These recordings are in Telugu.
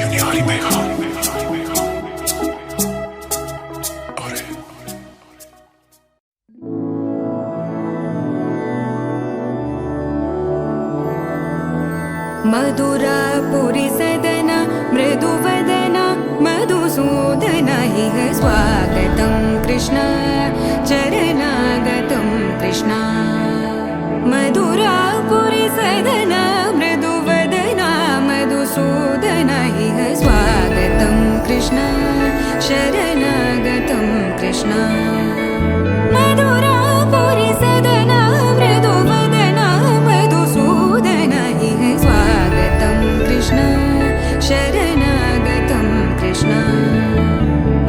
यूनियारी मेघा मधुरापुरी सदन मृदुवदन मधुसूदन इह स्वागतं कृष्ण चरणागतं कृष्ण मधुरापुरी सदन मृदुवदन मधुसूदन इह स्वागतं कृष्ण शरणागतं कृष्ण मधुरापुरी सदन मृदुवदन मधुसूदन इह स्वागतं कृष्ण शरणागतं कृष्ण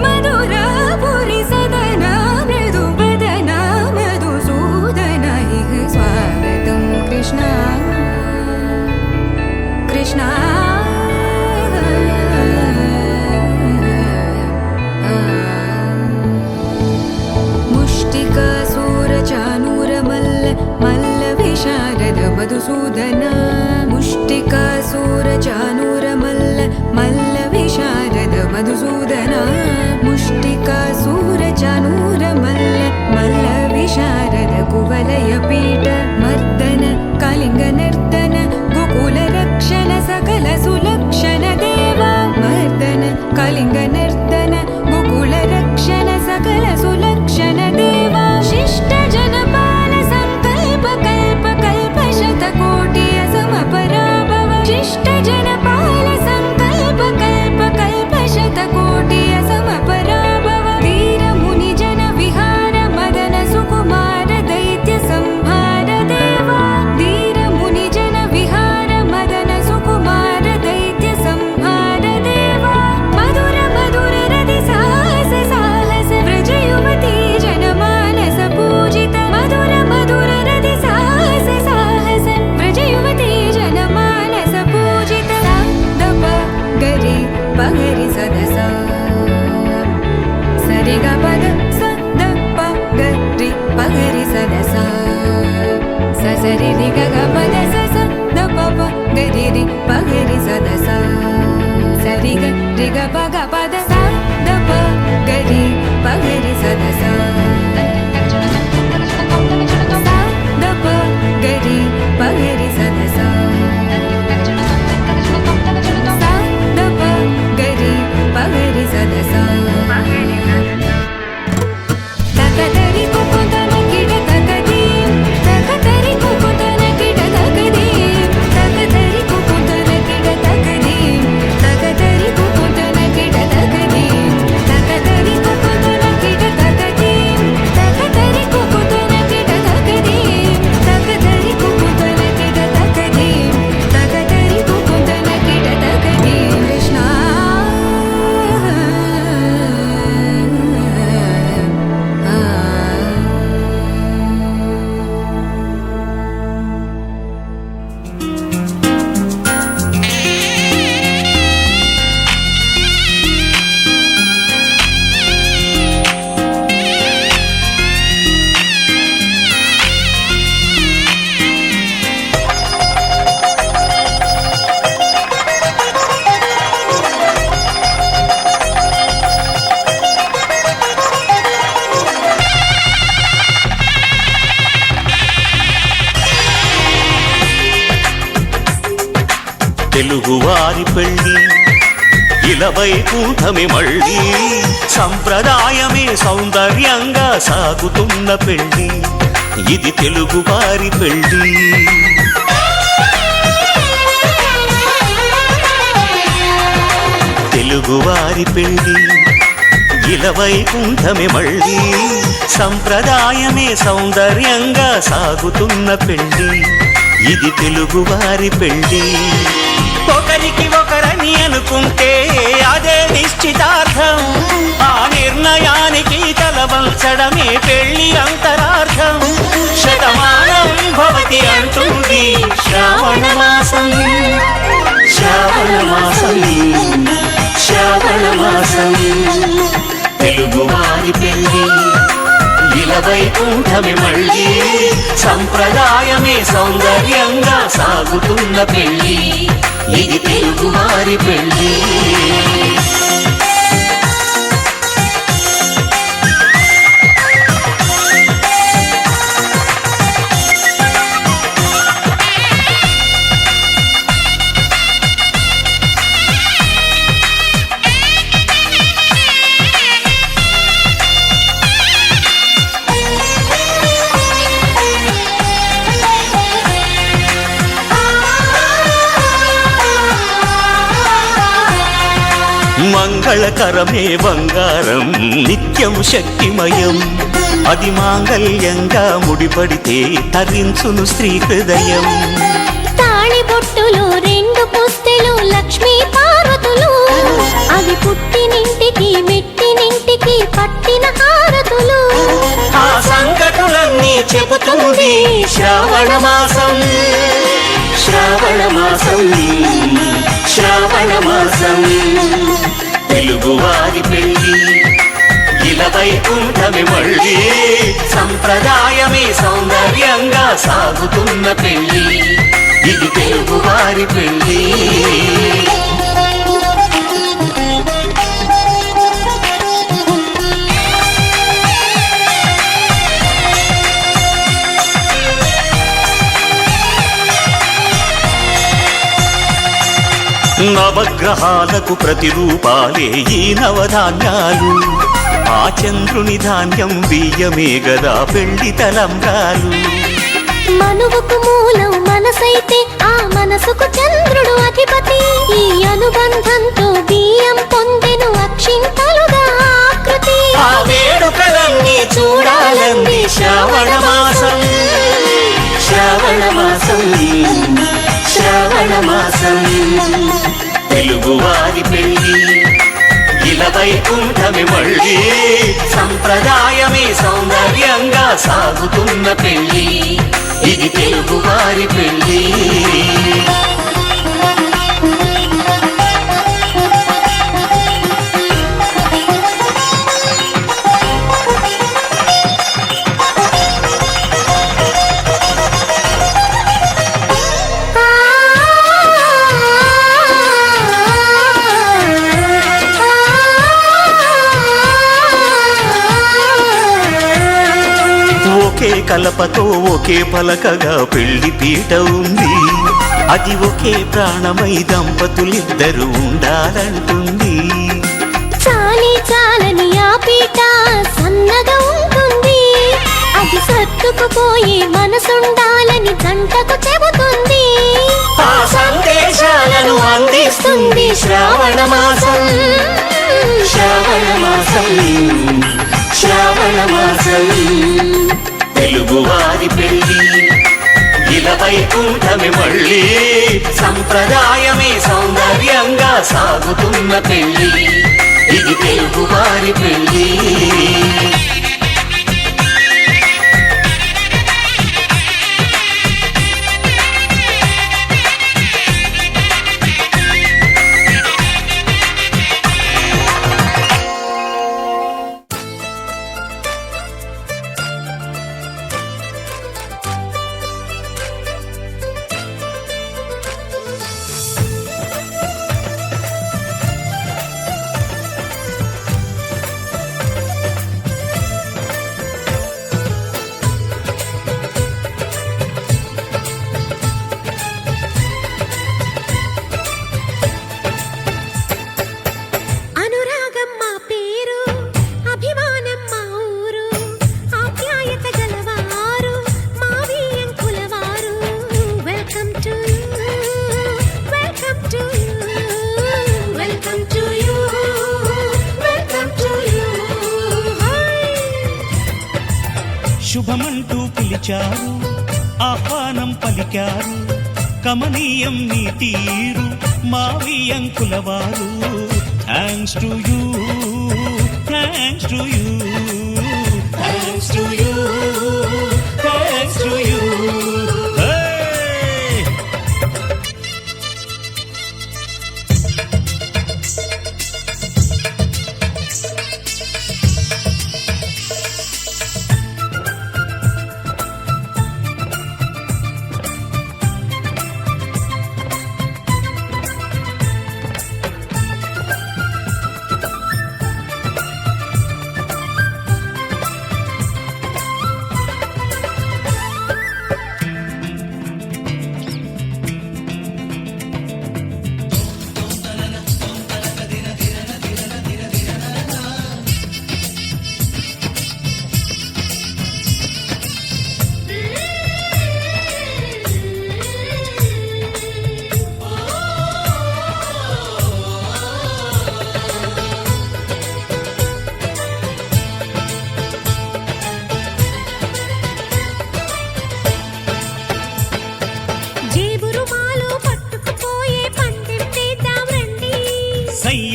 मधुरापुरी सदन मृदुवदन मधुसूदन इह स्वागतं कृष्ण कृष्ण मुष्टिकासूरचानूरमल्ल मल्लविशारद मधुसूदन मुष्टिकासूरचानूरमल्ल मल्लविशारद मधुसूदन मुष्टिकासूरचानूरमल्ल मल्लविशारद कुवलयपीठ मर्दन कलिङ्गनर्दन गोकुलरक्षण सकल सुलक्षण देवा मर्दन कलिङ्गनर्दन गोकुलरक्षण सकल सुलक्षण देवा शिष्ट जनपाल संकल्प कल्प कल्प शतकोटि असमपराभव शिष्ट जनपाल संकल्प कल्प कल्प शतकोटि असमपराभव वीर मुनि जन विहार मदन सुकुमार दैत्य संहार देवा वीर मुनि जन विहार मदन सुकुमार दैत्य संहार देवा मधुर मधुर रति साहस साहस व्रज युवती जनमानस पूजित मधुर मधुर रति साहस साहस व्रज युवती जनमानस पूजित दप गरि पगरि सदस सरि ग पद स द प गरि पगरि सदस स सरि रि ग ग पद स स द प प गरि रि पगरि सदस सरि ग रि ग प ग पद स द प गरि पगरि सदस द प गरि पगरि सदस द प गरि पगरि सदस तकदरि कुकुतन किड तकदीं तकदरि कुकुतन किड तकदीं तकदरि कुकुतन किड तकदीं तकदरि कुकुतन किड तकदीं तकदरि कुकुतन किड तकदीं तकदरि कुकुतन किड तकदीं तकदरि कुकुतन किड तकदीं तकदरि कुकुतन किड तकदीं कृष्ण తెలుగువారి పెళ్ళి ఇలవైకుంఠమే మళ్ళీ సంప్రదాయమే సౌందర్యంగా సాగుతున్న పెళ్ళి ఇది తెలుగువారి పెళ్ళి తెలుగువారి పెళ్ళి ఇలవైకుంఠమే మళ్ళీ సంప్రదాయమే సౌందర్యంగా సాగుతున్న పెళ్ళి ఇది తెలుగువారి పెళ్ళి ఒకరికి ఒకరని అనుకుంటే అదే నిశ్చితార్థం ఆ నిర్ణయానికి తలవంచడమే పెళ్లి అంతరార్థం శతమానం భవతి అంటుంది శ్రావణ మాసం శ్రావణ మాసం శ్రావణ మాసం తెలుగువారి పెళ్లి వైకుంఠమే మళ్ళీ సంప్రదాయమే సౌందర్యంగా సాగుతున్న పెళ్ళి ఇది తెలుగువారి పెళ్ళి. మంగళకరమే బంగారం నిత్యం శక్తిమయం అది మాంగళ్యంగా ముడిపడితే తరించును స్త్రీ హృదయం. తాళిబొట్టులు రెండు పుస్తెలు లక్ష్మీ పార్వతులు అవి పుట్టినింటికి మెట్టినింటికి పట్టిన హారతులు. ఆ సంగతులన్నీ చెబుతుంది శ్రావణ మాసం శ్రావణ మాసం శ్రావణ మాసం తెలుగువారి పెళ్ళి వైకుంఠమే మళ్ళీ సంప్రదాయమే సౌందర్యంగా సాగుతున్న పెళ్ళి ఇది తెలుగువారి పెళ్ళి. నవగ్రహాలకు ప్రతిరూపాలే ఈ నవధాన్యాలు ఆ చంద్రుని ధాన్యం బియ్యమే గదా పెళ్లి తలంబ్రాలు. మనువుకు మూలం మనసైతే ఆ మనసుకు చంద్రుడు అధిపతి ఈ అనుబంధంతో బియ్యం పొందెను అక్షింతలుగా ఆకృతి. ఆ వేడుకలన్నీ చూడాలంది శ్రావణ మాసం శ్రావణ మాసం శ్రావణ మాసం తెలుగువారి పెళ్ళి వైకుంఠమే మళ్ళీ సంప్రదాయమే సౌందర్యంగా సాగుతున్న పెళ్ళి ఇది తెలుగువారి పెళ్ళి. ఒకే కలపతో ఒకే పలకగా పెళ్లి పీట ఉంది అది ఒకే ప్రాణమై దంపతులిద్దరూ ఉండాలంటుంది. చాలి చాలని ఆ పీట సన్నగా ఉంటుంది అది సర్దుకుపోయి మనసుండాలని జంటకు చెబుతుంది. ఆ సందేశాలను అందిస్తుంది శ్రావణ మాసం శ్రావణ మాసం శ్రావణ మాసం తెలుగువారి పెళ్ళి వైకుంఠమే మళ్ళీ సంప్రదాయమే సౌందర్యంగా సాగుతున్న పెళ్ళి ఇది తెలుగువారి పెళ్ళి. శుభమంటూ పిలిచారు ఆహ్వానం పలికారు కమనీయం నీ తీరు మావియంకుల వారు. Thanks to you thanks to you thanks to you thanks to you.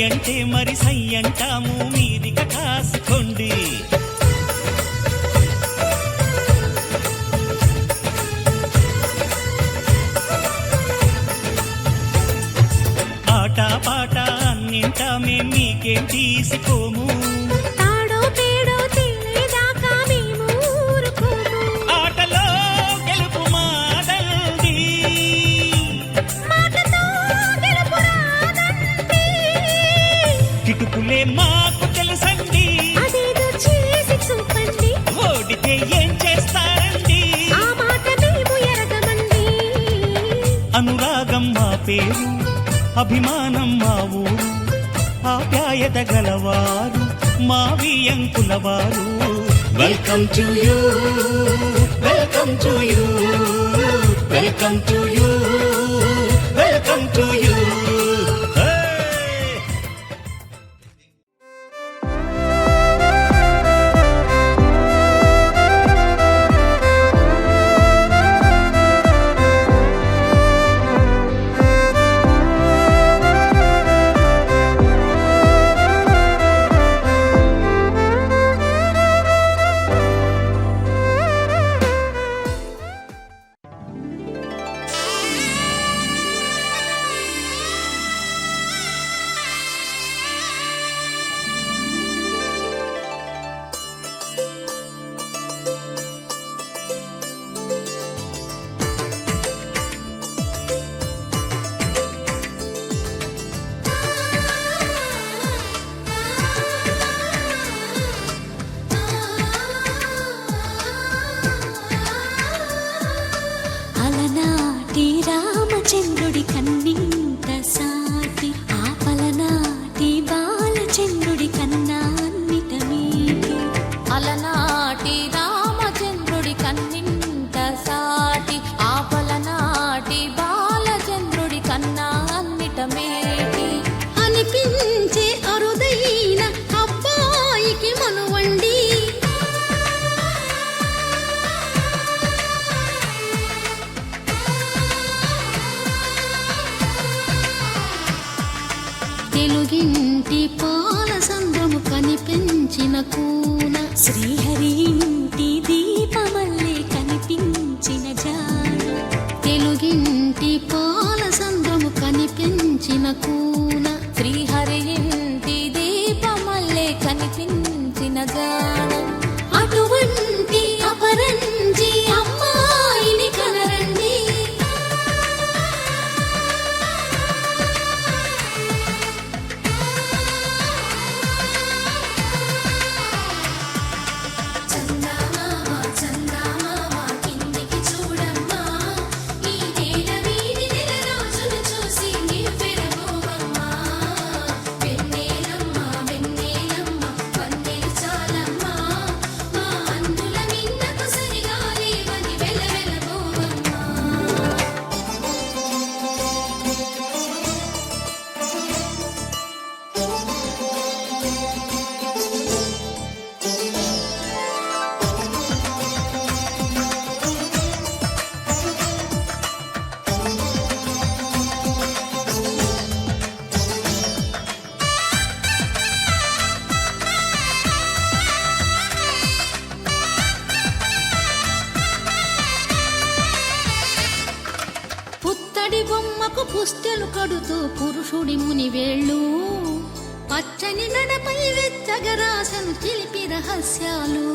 అంటే మరి సై అంటాము మీదిక కాసుకోండి. ఆట పాట అన్నింటా మేం మీకేం తీసుకోము. తాడో పేడో తెలియదాకా మేము ఊరుకోము. ఆటలో గెలుపు మాదండి, మాటతో గెలుపు రాదండి. కిటుకులే మాకు తెలుసండి, అదేదో చేసి చూపండి. ఓడితే ఏం చేస్తారండి. ఆ మాట మేము ఎరగమండి. అనురాగం మా పేరు, అభిమానం మా ఊరు, ఆప్యాయత గలవారు మా వియంకులవారు. Welcome to you, welcome to you, welcome to you, welcome to you. అలనాటి రామచంద్రుడి కన్నింత సాటి, ఆపలనాటి బాలచంద్రుడి కన్నా అన్నిట మీటి. అలనాటి రామచంద్రుడి కన్నింత సాటి, ఆపలనాటి బాలచంద్రుడి కన్నా అన్నిట మేటి. అనిపించే అరుదైన అబ్బాయికి మనువండి. తెలుగింటి పాల సంద్రము కనిపించిన కూన, శ్రీహరి ఇంటి దీపమల్లే కనిపించిన జాన. తెలుగింటి పాల సంద్రము కనిపించిన కూన, శ్రీహరి ఇంటి దీపమల్లే కనిపించిన జానం. అటువంటి అపరంజి అమ్మాయిని కనరండి. చందమామ చందమామ కిందికి చూడమ్మా, ఈ నేల వీడి నెల రోజులు చూసి నివ్వెరబోవమ్మా. వెన్నెలమ్మ వెన్నెలమ్మ వన్నెలు చాలమ్మా, మా అందుల మిన్నకు సరిగా లేవని వెలవెలబోవమ్మా. పుత్తడి బొమ్మకు పుస్తెలు కడుతూ పురుషుడి మునివేళ్ళు, పచ్చని మెడపై వెచ్చగరాసను చిలిపి రహస్యాలు.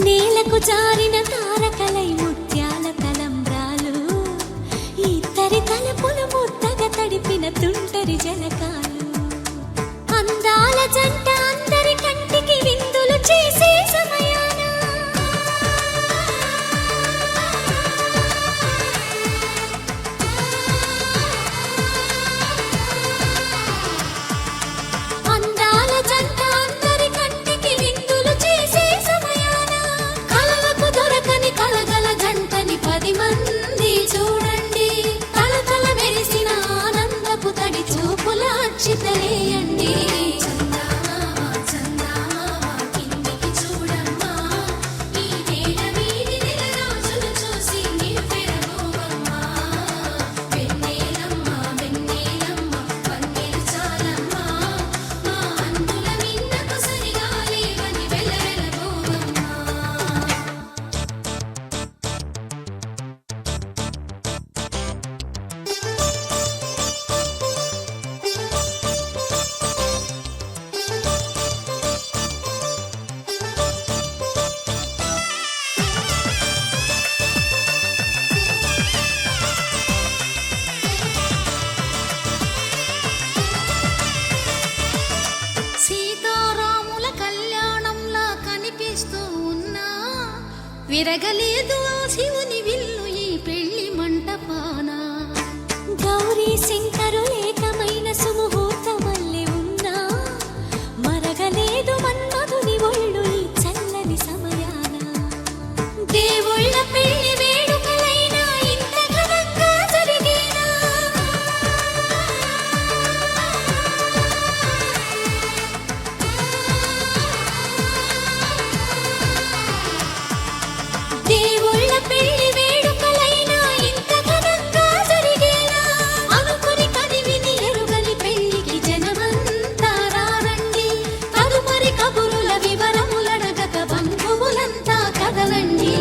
నేలకు జారిన తారకలై ముత్యాల తలంబ్రాలు, ఇద్దరి తలపులు ముద్దగా తడిపిన తుంటరి జలకాలు. అందాల జంట అందరి కంటికి విందులు చేసే సమయాన అందాల జంట అందరి కంటికి విందులు చేసే సమయాన, కలలకు దొరకని కలగల జంటని 10 మంది చూడండి. తలతల మెరిసిన ఆనందపు తడి చూపుల అచ్చితలేయండి. చందమామ చందమామ కిందికి చూడమ్మా, ఈ నేల వీడి నెల రోజులు చూసి నివ్వెరబోవమ్మా. వెన్నెలమ్మ వెన్నెలమ్మ వన్నెలు చాలమ్మా, తిరగలేదు ఆ శివుని విల్లు ఈ పెళ్లి మంటపాన. గౌరీ శంకరు ఏకమైన సుముహూర్తమల్లె ఉన్నా మరగలేదు మన్మధుని ఒళ్ళు ఈ చల్లని సమయాన. దేవుళ్ళ పెళ్లి వేడుకలైనా ఇంత ఘనంగా జరిగేనా? దేవుళ్ళ పెళ్లి వేడుకలైనా ఇంత ఘనంగా జరిగేనా? అనుకుని కదివిని ఎరుగని పెళ్లికి జనమంతా రారండి. తదుపరి కబురుల వివరములడగక బంధువులంతా కదలండి.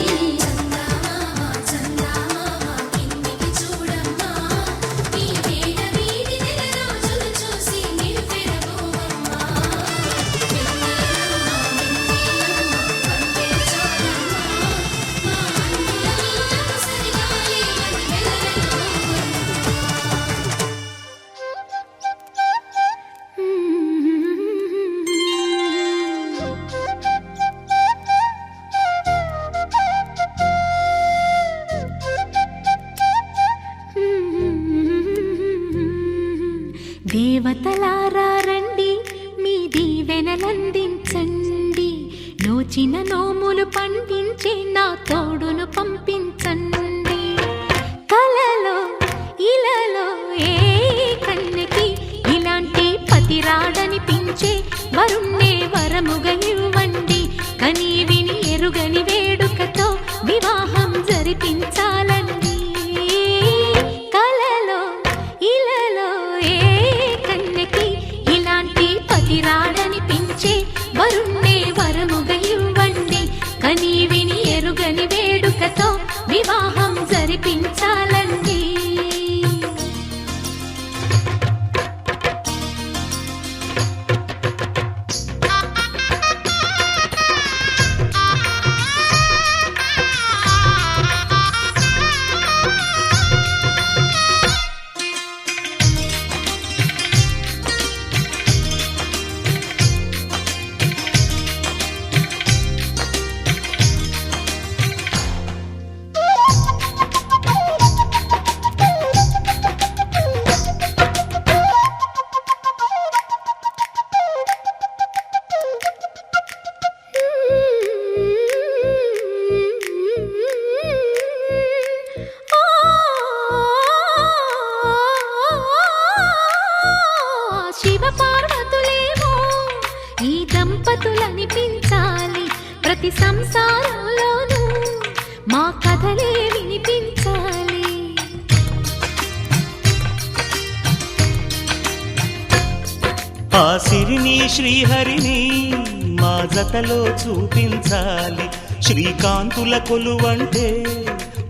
చందామామ చందామామ కిందికి చూడమ్మా, ఈ వేళ వీడి నెల రోజులు చూసి నిలిపెరగోవమ్మా. వెన్నెలమ్మ వెన్నెలమ్మ వందెల చాలమ్మా, మా అన్నుల మీదకు సరిగాలి అది దేవతలారా రండి మీ దీవెనలందించండి, నోచిన నోములు పండించే నా తోడును పంపించండి. కలలో ఇలలో ఏ కన్నెకి ఇలాంటి పతి రాడనిపించే వరుణ్ణే వరముగా ఇవ్వండి. కని విని ఎరుగని వేడుకతో వివాహం జరిపించాలండి. కలలో ఇలలో ఏ కన్నెకి ఇలాంటి పతి రాడనిపించే వరుణ్ణే వరముగా ఇవ్వండి. కని విని ఎరుగని వేడుకతో వివాహం జరిపించాలండి. శివ పార్వతులేమో ఈ దంపతులనిపించాలి, ప్రతి సంసారంలోనూ మా కథలే వినిపించాలి. ఆ సిరిని శ్రీహరిని మా జతలో చూపించాలి. శ్రీకాంతుల కొలువంటే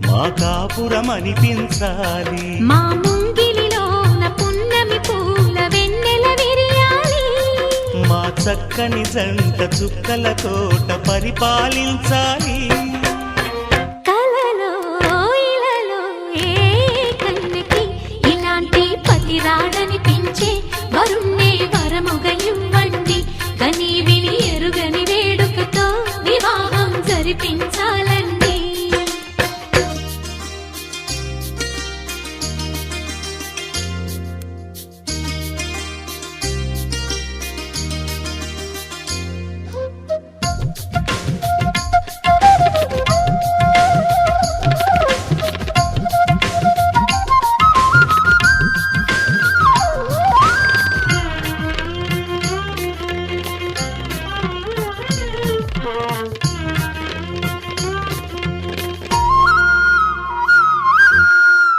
మా కాపురం అనిపించాలి. మా ముంగిలిలోన పున్నమి పూల వెన్నెల విరియాలి. మా చక్కని జంట చుక్కల తోట పరిపాలించాలి. కలలో ఇలలో ఏ కన్నెకి ఇలాంటి పతి రాడనిపించే వరుణ్ణే వరముగా ఇవ్వండి. కని విని ఎరుగని వేడుకతో వివాహం జరిపించాలండి.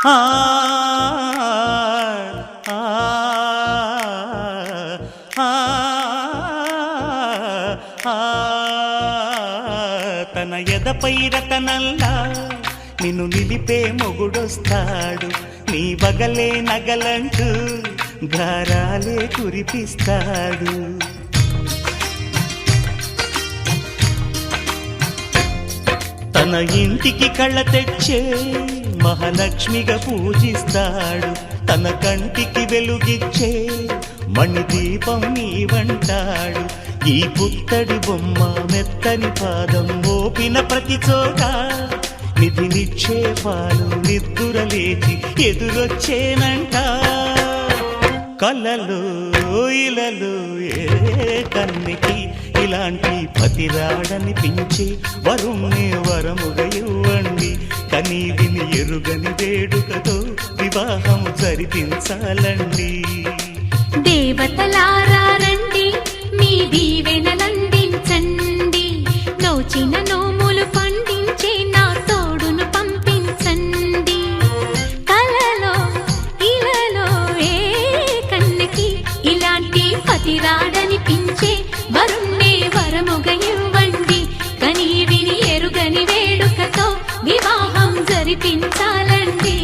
ఆ ఆ ఆ ఆ తన ఎదపై రతనల్లా నిన్ను నిలిపే మొగుడొస్తాడు. నీ బగలే నగలంటూ గారాలే కురిపిస్తాడు. తన ఇంటికి కళ్ళ తెచ్చే మహాలక్ష్మిగా పూజిస్తాడు. తన కంటికి వెలుగిచ్చే మణిదీపం నీవంటాడు ఈ పుత్తడి బొమ్మ మెత్తని పాదం మోపిన ప్రతి చోట నిధి నిక్షేపాలు నిద్దురలేచి ఎదురొచ్చేనంట కళ్ళలో ఇలలో ఏ కన్నికి ఇలాంటి పతిరాడనిపించే వరుణ్ణి వరముగా ఇవ్వండి కనీ విని ఎరుగని వేడుకతో వివాహం జరిపించాలండి దేవతలారా రండి మీ దీవెనలందించండి నోచిన నోములు పండించే నా తోడును పంపించండి కలలో ఇలలో ఏ కన్నకి ఇలాంటి పతిరాడనిపించే వరుణ్ణే వరముగా ఇవ్వండి కనీ విని ఎరుగని వేడుకతో వివాహం జరిపించాలండి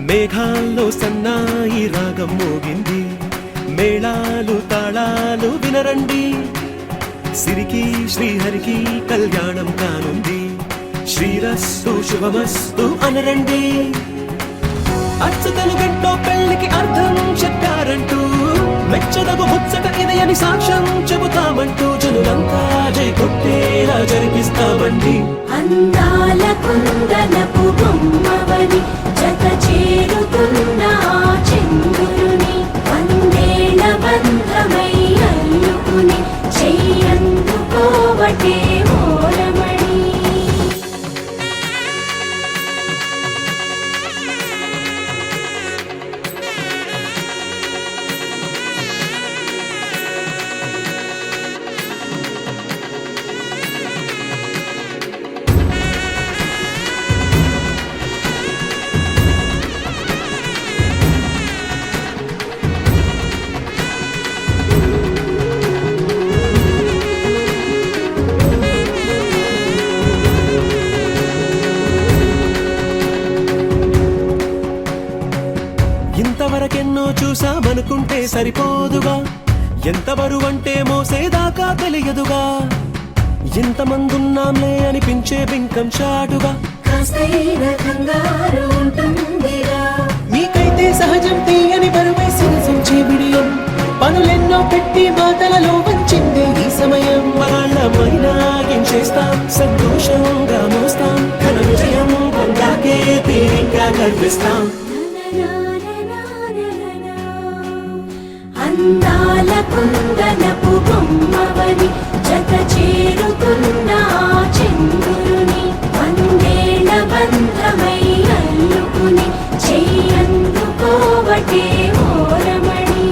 మేఘాల్లో సన్నాయి రాగం మోగింది మేళాలు తాళాలు వినరండి సిరికి శ్రీహరికి కళ్యాణం కానుంది శ్రీరస్తు శుభమస్తు అనరండి అచ్చతలు గంటో పెళ్లికి అర్థం చెప్పారంటూ మెచ్చదగు ముచ్చట ఇది అని సాక్ష్యం చెబుతామంటూ జనులంతా జై కొట్టేలా జరిపిస్తామండి అందాల కుందనపు బొమ్మవని జత చేరుతున్న చంద్రుని వందేల బంధమై అల్లుకుని చెయ్యందుకోవటే ఓరమణి ఇంతవరకెన్నో చూసామనుకుంటే సరిపోదుగా ఎంత బరువంటే మోసేదాకా తెలియదుగా ఇంతమందున్నాంలే అనిపించే బింకం చాటుగా కాస్తైన కంగారు ఉంటుందిరా మీకైతే సహజం తీయని బరువై సిరసించే బిడియం పనులెన్నో పెట్టి మాటలలో వంచిందే ఈ సమయం వాళ్ళమైనా ఏం చేస్తాం సంతోషంగా మోస్తాం ఘన విజయం పొందాకే తీరిగ్గా కనిపిస్తాం అందాల కుందనపు బొమ్మవని జత చేరుతున్న చంద్రుని వందేల బంధమై అల్లుకుని చెయ్యందుకోవటే ఓరమణి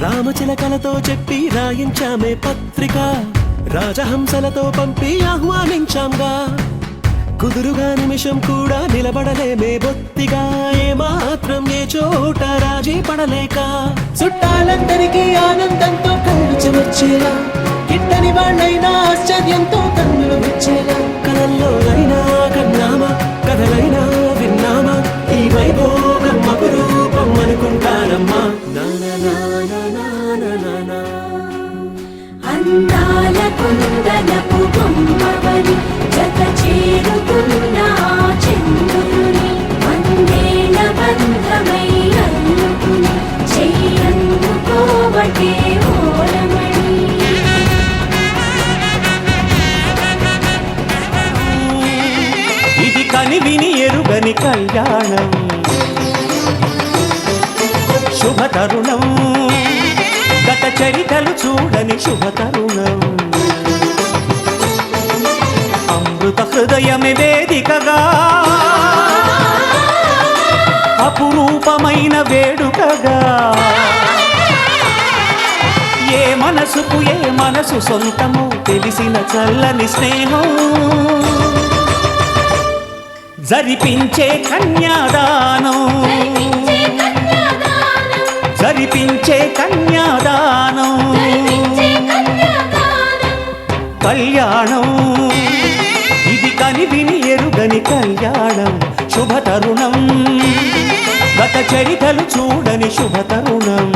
రామచిలకలతో చెప్పి రాయించామే పత్రిక రాజహంసలతో పంపి ఆహ్వానించాంగా కుదురుగా నిమిషం కూడా నిలబడలేమే బొత్తిగా ఏమాత్రం ఏ చోట రాజీ పడలేక చుట్టాలందరికీ ఆనందంతో కళ్ళు చెమర్చేలా గిట్టని వాళ్ళైనా ఆశ్చర్యంతో కన్నులు విచ్చేలా కలల్లోనైనా కన్నామా కథలైనా విన్నామా ఈ వైభోగం అపురూపం అనుకుంటారమ్మా అందాల కుందనపు బొమ్మవని జత చేరుతున్న చంద్రుని వందేల బంధమై అల్లుకుని చెయ్యందుకోవటే ఓరమణి ఇది కని విని ఎరుగని కళ్యాణం శుభ తరుణం గత చరితలు చూడని శుభ తరుణం అమృత హృదయమే వేదికగా అపురూపమైన వేడుకగా ఏ మనసుకు ఏ మనసు సొంతమో తెలిసిన చల్లని స్నేహం జరిపించే కన్యాదానం జరిపించే కన్యాదానం కళ్యాణం ఇది కనివిని ఎరుగని కళ్యాణం శుభతరుణం గత చరితలు చూడని శుభతరుణం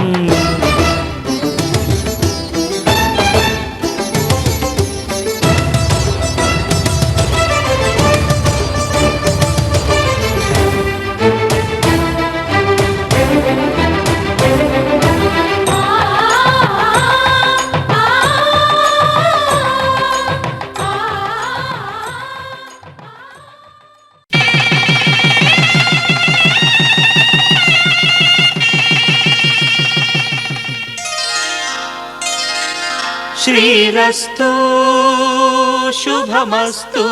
శ్రీరస్తు శుభమస్తు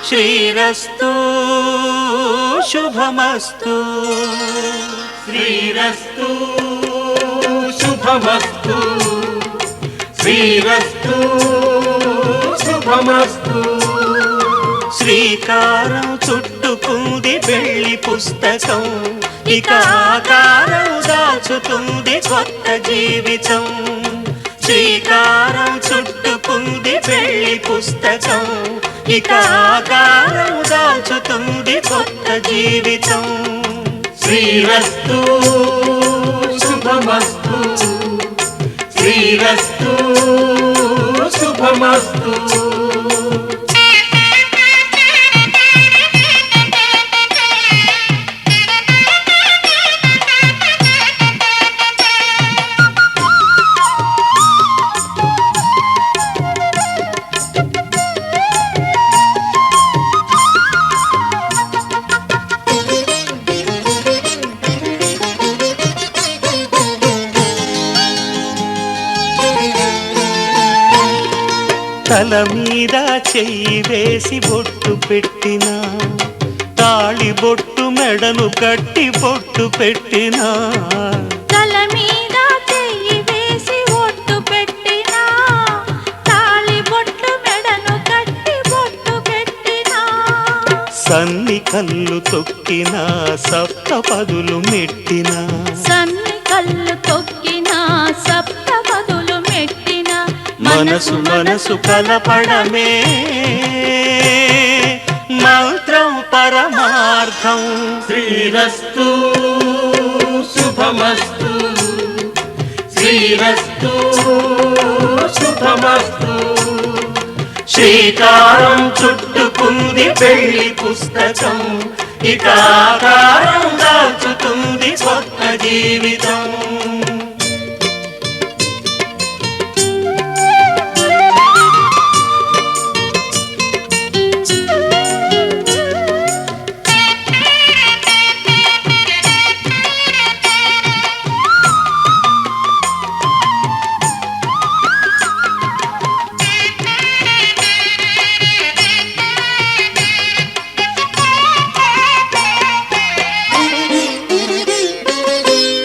శ్రీరస్తు శుభమస్తు శ్రీరస్తు శుభమస్తు శ్రీరస్తు శుభమస్తు శ్రీకారం చుట్టుకుంది పెళ్లి పుస్తకం ఇక ఆకారం దాచుతుంది కొత్త జీవితం శ్రీకారం చుట్టుకుంది పెళ్లి పుస్తకం ఇక ఆకారం దాచుతుంది కొత్త జీవితం శ్రీరస్తు శుభమస్తు శ్రీరస్తు శుభమస్తు తల మీద చెయ్యి వేసి బొట్టు పెట్టినా తాళి బొట్టు మెడను కట్టి బొట్టు పెట్టినా తల మీద చెయ్యి వేసి ఒట్టు పెట్టినా తాళి బొట్టు మెడను కట్టి బొట్టు పెట్టినా సన్ని కళ్ళు తొక్కినా సప్త పదులు మెట్టినా సన్ని కళ్ళు తొక్కినా సప్త పదులు మెట్టినా మనసు మనసు కలపడమే మంత్రం పరమార్థం శ్రీరస్తు శుభమస్తు శ్రీరస్తు శుభమస్తు శ్రీకారం చుట్టుకుంది పెళ్లి పుస్తకం ఇక ఆకారం దాచుతుంది కొత్త జీవితం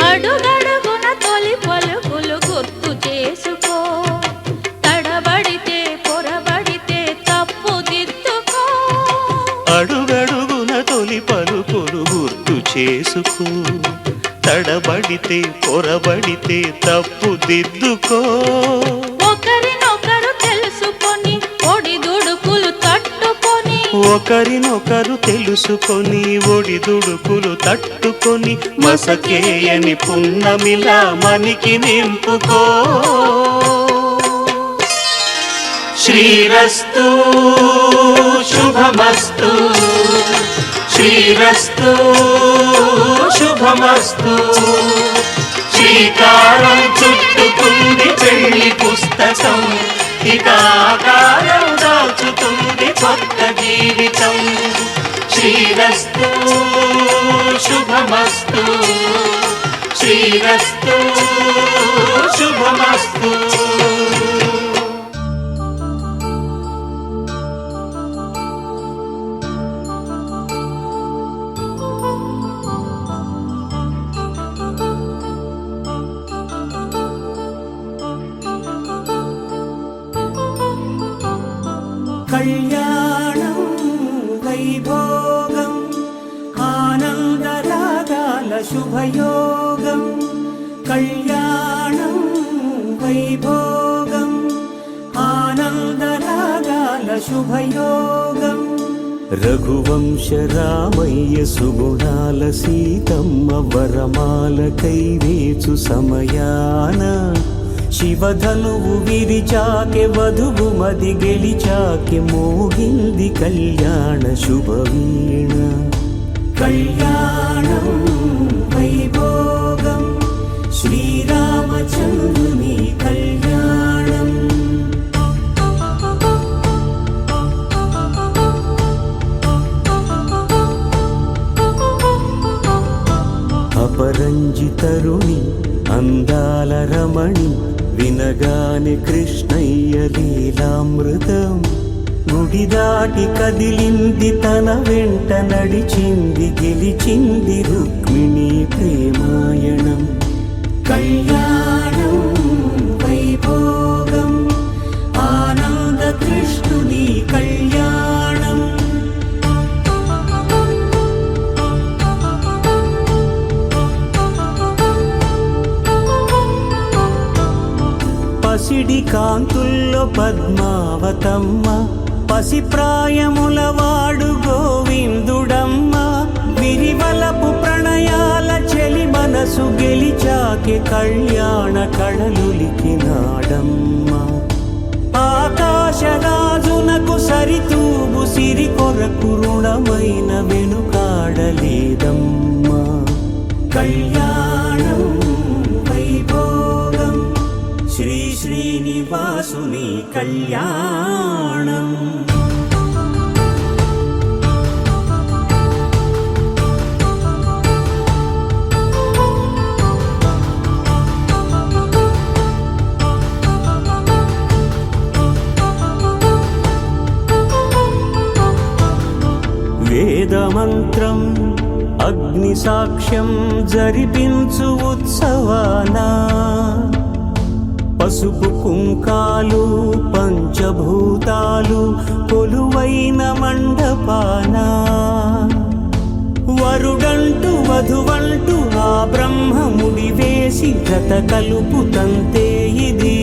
అడుగడుగున తొలి పలుకులు గుర్తు చేసుకో తడబడితే పొరబడితే తప్పు దిద్దుకో అడుగడుగున తొలి పలుకులు గుర్తు చేసుకో తడబడితే పొరబడితే తప్పు దిద్దుకో ఒకరినొకరు తెలుసుకొని ఒడిదుడుకులు తట్టుకొని ఒకరినొకరు తెలుసుకొని ఒడిదుడుకులు తట్టుకొని మసకేయని పున్నమిలా మనికి నింపుకో శ్రీరస్తు శుభమస్తు శ్రీరస్తు శుభమస్తు శ్రీకారం చుట్టుకుంది పెళ్లి పుస్తకం ఇక ఆకారం దాచుతుంది కొత్త జీవితం శ్రీరస్తు శుభమస్తు శ్రీరస్తు శుభమస్తు శుభయోగం కళ్యాణం వైభోగం ఆనందరాగాల శుభయోగం రఘువంశ రామయ్య సుగుణాల సీతమ్మ వరమాల కైవేచు సమయాన శివధనువు విరిచాకె వధువు మది గెలిచాకె మోగింది కళ్యాణ శుభవీణ కళ్యాణం వైభోగం శ్రీరామచంద్రుని కళ్యాణం అపరంజి తరుణి అందాల రమణి వినగాని కృష్ణయ్య లీలామృతం గుడి దాటి కదిలింది తన వెంట నడిచింది గెలిచింది రుక్మిణి ప్రేమాయణం కళ్యాణం వైభోగం ఆనంద కృష్ణుని కళ్యాణం పసిడి కాంతుల్లో పద్మావతమ్మ పసిప్రాయముల వాడు గోవిందుడమ్మ విరివలపు ప్రణయాల చెలి మనసు గెలిచాకె కళ్యాణ కళలులికినాడమ్మ ఆకాశరాజునకు సరితూగు సిరి కొరకు రుణమైన వెనుకాడలేదమ్మా కళ్యాణం వైభోగం శ్రీ శ్రీనివాసుని కళ్యాణం వేదమంత్రం అగ్ని సాక్ష్యం జరిపించు ఉత్సవానా పసుపు కుంకాలు పంచభూతాలు కొలువైన మండపాన వరుడంటూ వధువంటూ ఆ బ్రహ్మముడి వేసి జత కలుపుతంతే ఇది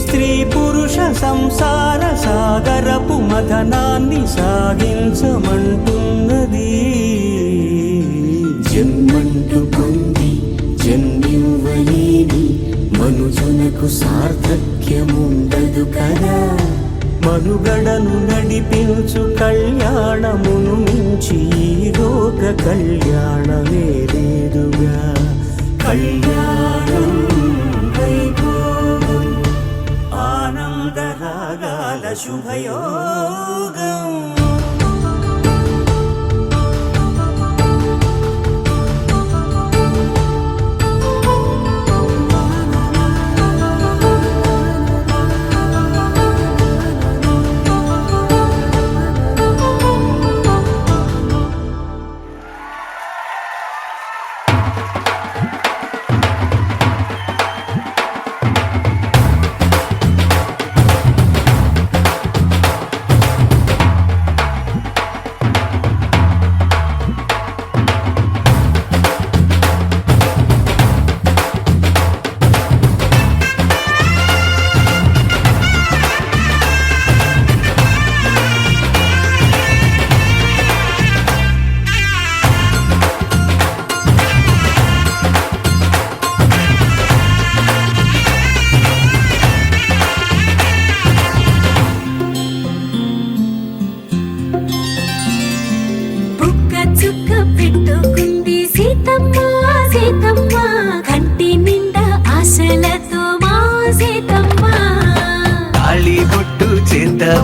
స్త్రీ పురుష సంసార సాగరపు మథనాన్ని సాగించమంటున్నది జన్మంటూ పొంది జన్మివ్వలేని మనుజునకు సార్థక్యముండదు కదా మనుగడను నడిపించు కళ్యాణమును మించి ఈ లోక కళ్యాణమే లేదుగా కళ్యాణం వైభోగం ఆనందరాగాల శుభయోగం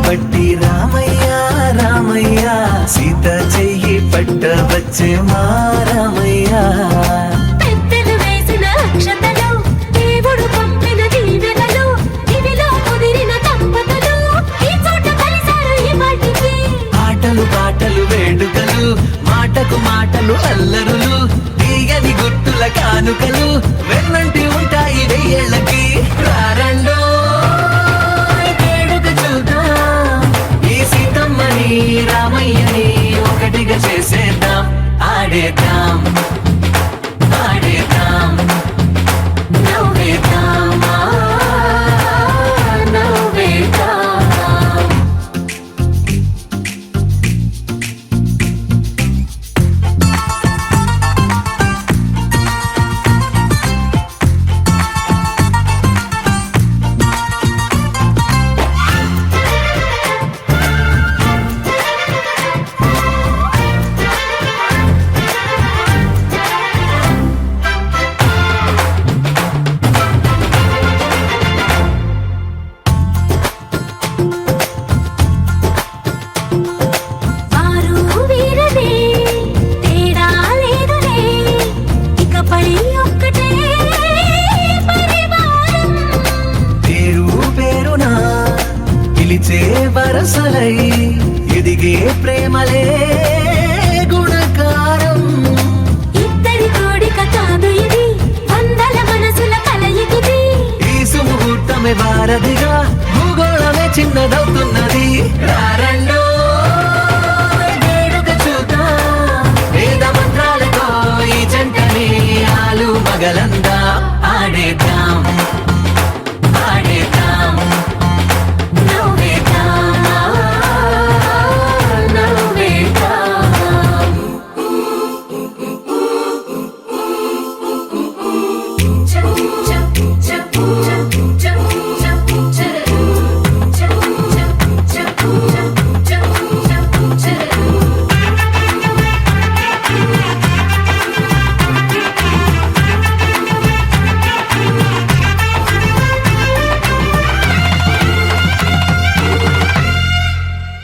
పట్టి రామయ్య రామయ్య సీత చెయ్యి పట్టవచ్చే మా రామయ్య పెద్దలు వేసిన అక్షతలు దేవుడు పంపిన దీవెనలు ఇవిలో కుదిరిన దంపతులు ఈ చోట కలిసారు ఈ మాటికి ఆటలు పాటలు వేడుకలు మాటకు మాటలు అల్లరులు తీయని గుట్టుల కానుకలు వెన్నంటి ఉంటాయి వెయ్యేళ్ళకి రారండో రామయ్యని ఒకటిగా చేసేద్దాం ఆడ ఆడేద్దాం ఆడేద్దాం నవ్వేద్దాం నవ్వేద్దాం వారు వీరనే తేడా లేదులే ఇకపై ఒక్కటే పరివారం పేరు పేరునా పిలిచే వరసలై ఎదిగే ప్రేమలే గుణకారం ఇద్దరి కోడిక కాదు ఇది వందల మనసుల కలయికిది ఈ సుముహూర్తమే వారధిగా భూగోళమే చిన్నదవుతున్నది రారండో వేడుక చూద్దాం వేద మంత్రాలతో ఈ జంటని ఆలు మగలందా ఆడేద్దాం ఆడేద్దాం నవ్వేద్దాం నవ్వేద్దాం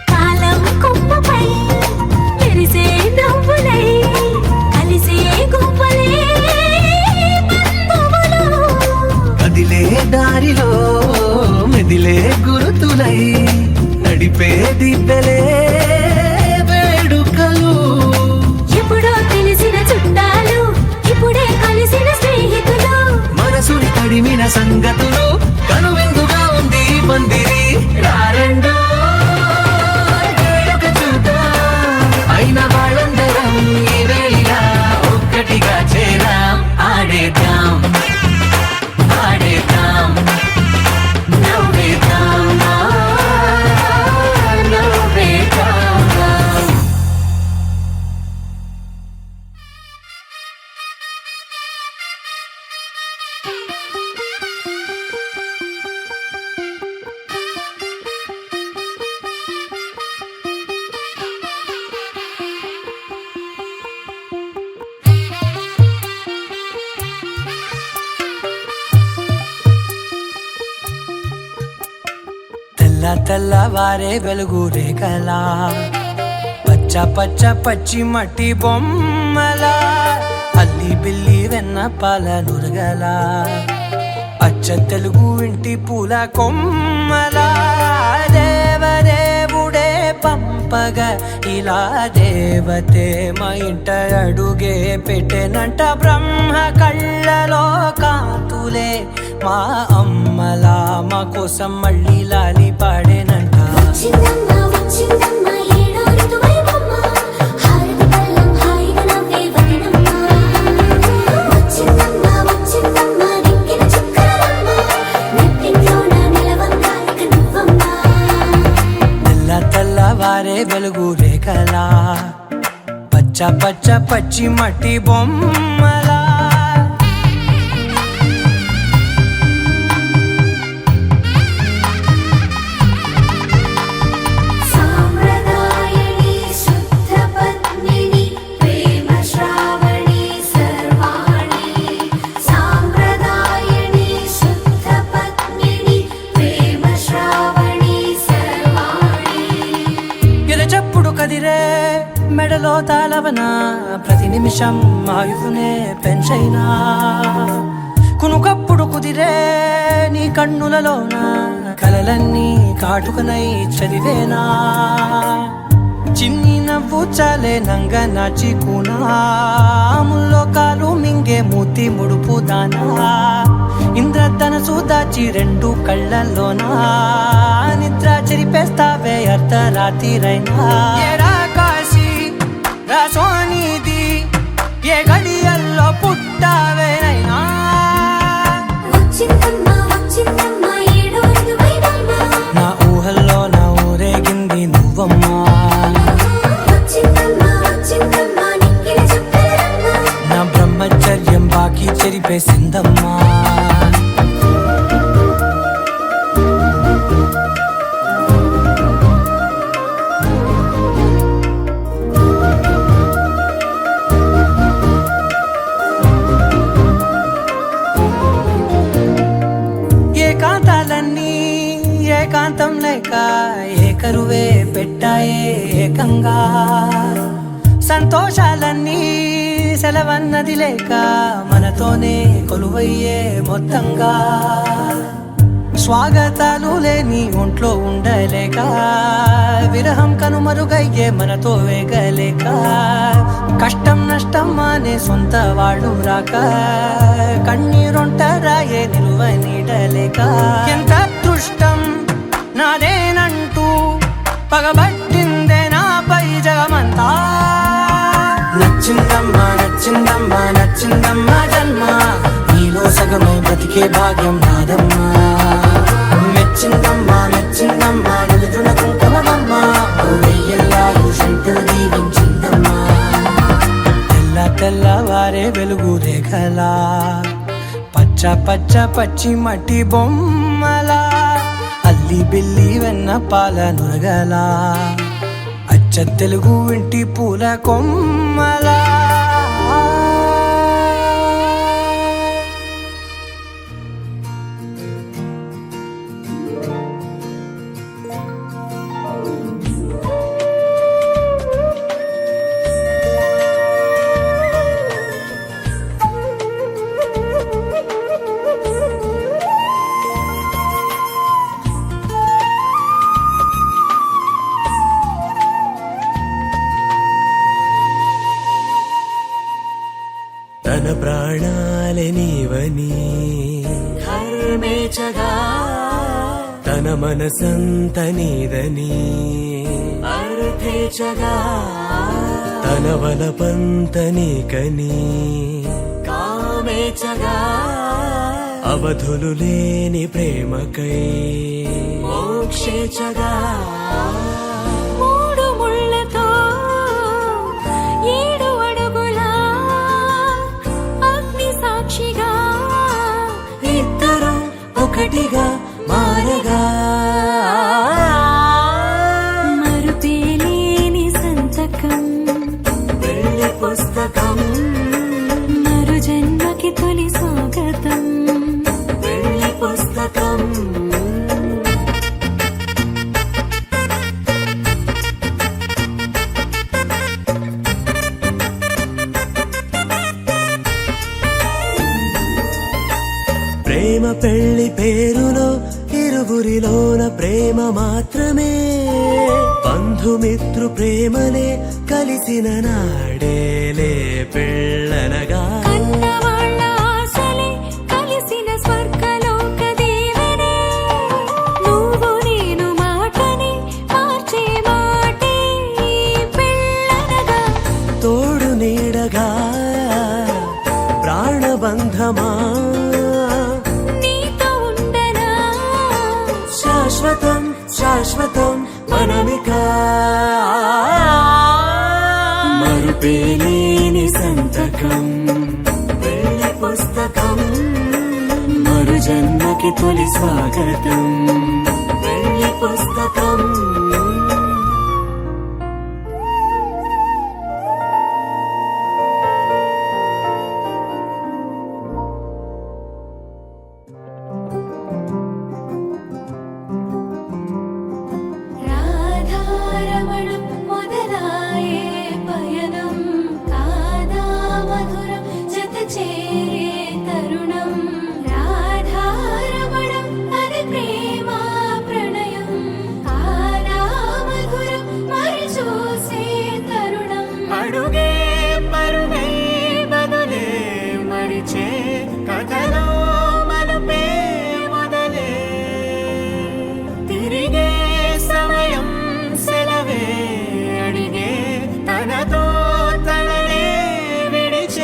కాలం కొమ్మపై మెరిసే నవ్వులై కలిసే గువ్వలే బంధువులు కదిలే దారిలో మెదిలే గురుతులై నడిపే దిబ్బెలే వేడుకలు ఎప్పుడో తెలిసిన చుట్టాలు ఇప్పుడే కలిసిన స్నేహితులు మనసుని తడిమిన సంగతులు కనువిందుగా ఉంది ఈ పందిరి రారండో వేడుక చూద్దాం అయిన వాళ్ళందరం ఈ వేళ ఒక్కటిగా చేరాం ఆడేద్దాం ఆడేద్దాం నవ్వేద్దాం నవ్వేద్దాం తెల్ల తెల్లవారే వెలుగు రేఖలా పచ్చ పచ్చ పచ్చి మట్టి బొమ్మలా అల్లి బిల్లి వెన్న పాల నురగలా అచ్చ తెలుగు ఇంటి పూల కొమ్మలా దేవదేవుడే పంపగా ఇలా దేవతే మా ఇంట అడుగే పెట్టెనంట బ్రహ్మ కళ్ళలో కాతులే మా అమ్మలా మా కోసం మళ్ళీ లాలి పాడేనంట వచ్చిందమ్మ వచ్చిందమ్మ ఏడో ఋతువైవమ్మ హారతి పళ్ళం హాయిగా నవ్వే వదనమ్మ వచ్చిందమ్మ వచ్చిందమ్మ దిక్కిన చుక్కలమ్మ నెట్టింట్లోన నిలవంగా ఇక నువ్వమ్మ తెల్ల తెల్లవారే వెలుగు రేఖలా పచ్చ పచ్చ పచ్చి మట్టి బొమ్మలా సాంప్రదాయని శుద్ధ పద్మిని ప్రేమ శ్రావణి సర్వాణి సాంప్రదాయని శుద్ధ పద్మిని ప్రేమ శ్రావణి సర్వాణి ఎరచప్పుడు కదిరే మెడలో తాళవన ప్రతి నిమిషం ఆయుధునే పెంచైనా కునుకప్పుడు కుదిరే నీ కన్నులలోన కలలన్నీ కాటుకనై చదివేనా చిన్ని నవ్వు చాలే నంగ నాచి కూనాముల్లో కాలు మింగే మూతి ముడుపు దానా ఇంద్రధనసు దాచి రెండు కళ్ళల్లోనా నిద్ర చెరిపేస్తావే అర్ధరాత్రిరైనా ఎరా కాశీ రాసోనిది ఏ గడియల్లో పుట్టావేనైనా వచ్చిందమ్మా వచ్చిందమ్మా ఏడో ఋతువైనమ్మా నా ఊహల్లో నా ఊరేగింది నువ్వమ్మా వచ్చిందమ్మా వచ్చిందమ్మా నిక్కిన చుక్కలమ్మా నా బ్రహ్మచర్యం బాకీ చెరిపేసిందమ్మా ఏకాంతాలన్నీ ఏకాంతం లేక ఏకరువే పెట్టాయే ఏకంగా సంతోషాలన్నీ సెలవన్నది లేక మనతోనే కొలువయ్యే మొత్తంగా స్వాగతాలు లేని ఒంట్లో ఉండలేక విరహం కనుమరుగయ్యే మనతో వేగలేక కష్టం నష్టం అనే సొంత వాళ్ళు రాక కన్నీరొంటరాయే నిలువ నీడలేక ఎంత అదృష్టం నాదేనంటూ పగబట్టిందే నాపై జగమంతా నచ్చిందమ్మా నచ్చిందమ్మా నచ్చిందమ్మా జన్మ నీలో సగమై బ్రతికే భాగ్యం నాదమ్మా మెచ్చిందమ్మా మెచ్చిందమ్మా నిలుతున్న కుంకుమమ్మా వెయ్యల్లాలు శంకరు దీవించిందమ్మా తెల్ల తెల్లవారే వెలుగు రేఖలా పచ్చ పచ్చ పచ్చి మట్టి బొమ్మలా అల్లి బిల్లి వెన్న పాల నురగలా అచ్చ తెలుగు ఇంటి పూల కొమ్మలా తన ప్రాణాలే నీవని హర్మేచగా తన మనసంత నీదని అర్థేచగా తన వలపంత నీకని కామేచగా అవధులు లేని ప్రేమకై మోక్షేచగా మూడు ముళ్ళతో ఏడు అడుగుల అగ్ని సాక్షిగా ఇద్దరు ఒకటిగా మారగా మరుపేలేని సంతకం వెళ్ళి పుస్తకం మరు జన్మకి తొలి స్వాగతం వెళ్ళి పుస్తకం ప్రేమ పెళ్లి పేరులో ఇరువురిలోన ప్రేమ మాత్రమే బంధుమిత్రు ప్రేమలే కలిసిన నాడేలే పెళ్ళనగా కన్నవాళ్ళ ఆశలే కలిసిన స్వర్గలోక దీవెనే నువ్వు నేను మాటని మార్చే మాటే పెళ్ళనగా తోడు నీడగా ప్రాణబంధమా నీతో ఉండనా శాశ్వతం శాశ్వతం మనమిక మరుపేలేని సంతకం వెళ్ళి పుస్తకం మరు జన్మకి తొలి స్వాగతం వెళ్ళి పుస్తకం రాధారమణం మొదలాయే పయనం కాదా మధురం జత చేరే తరుణం రాధారమణం అది ప్రేమ ప్రణయం కాదా మధురం మరి చూసే తరుణం అడుగే పరుగే బదులే మరిచే కథలో మలుపే మొదలే తిరిగే సమయం సెలవే అడిగే తనతో తననే విడిచే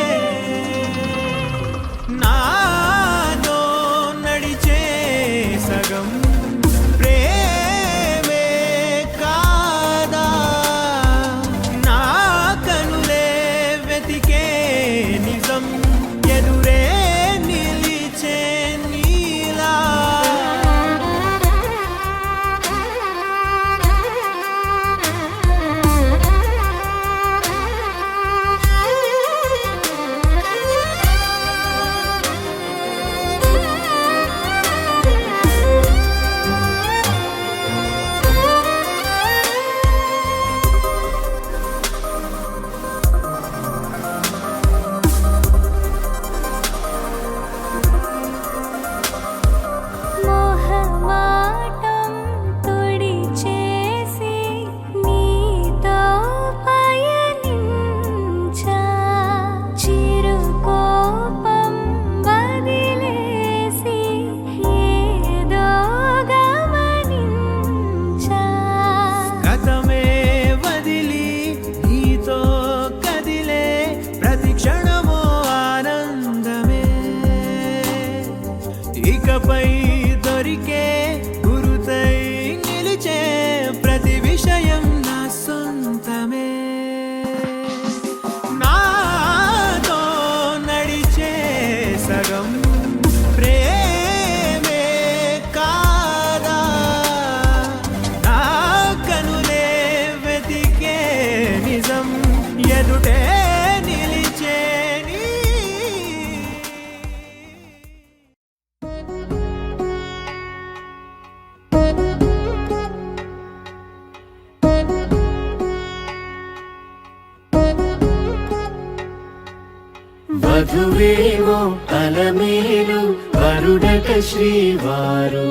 వధువేమో అలమేలు వరుడట శ్రీవారు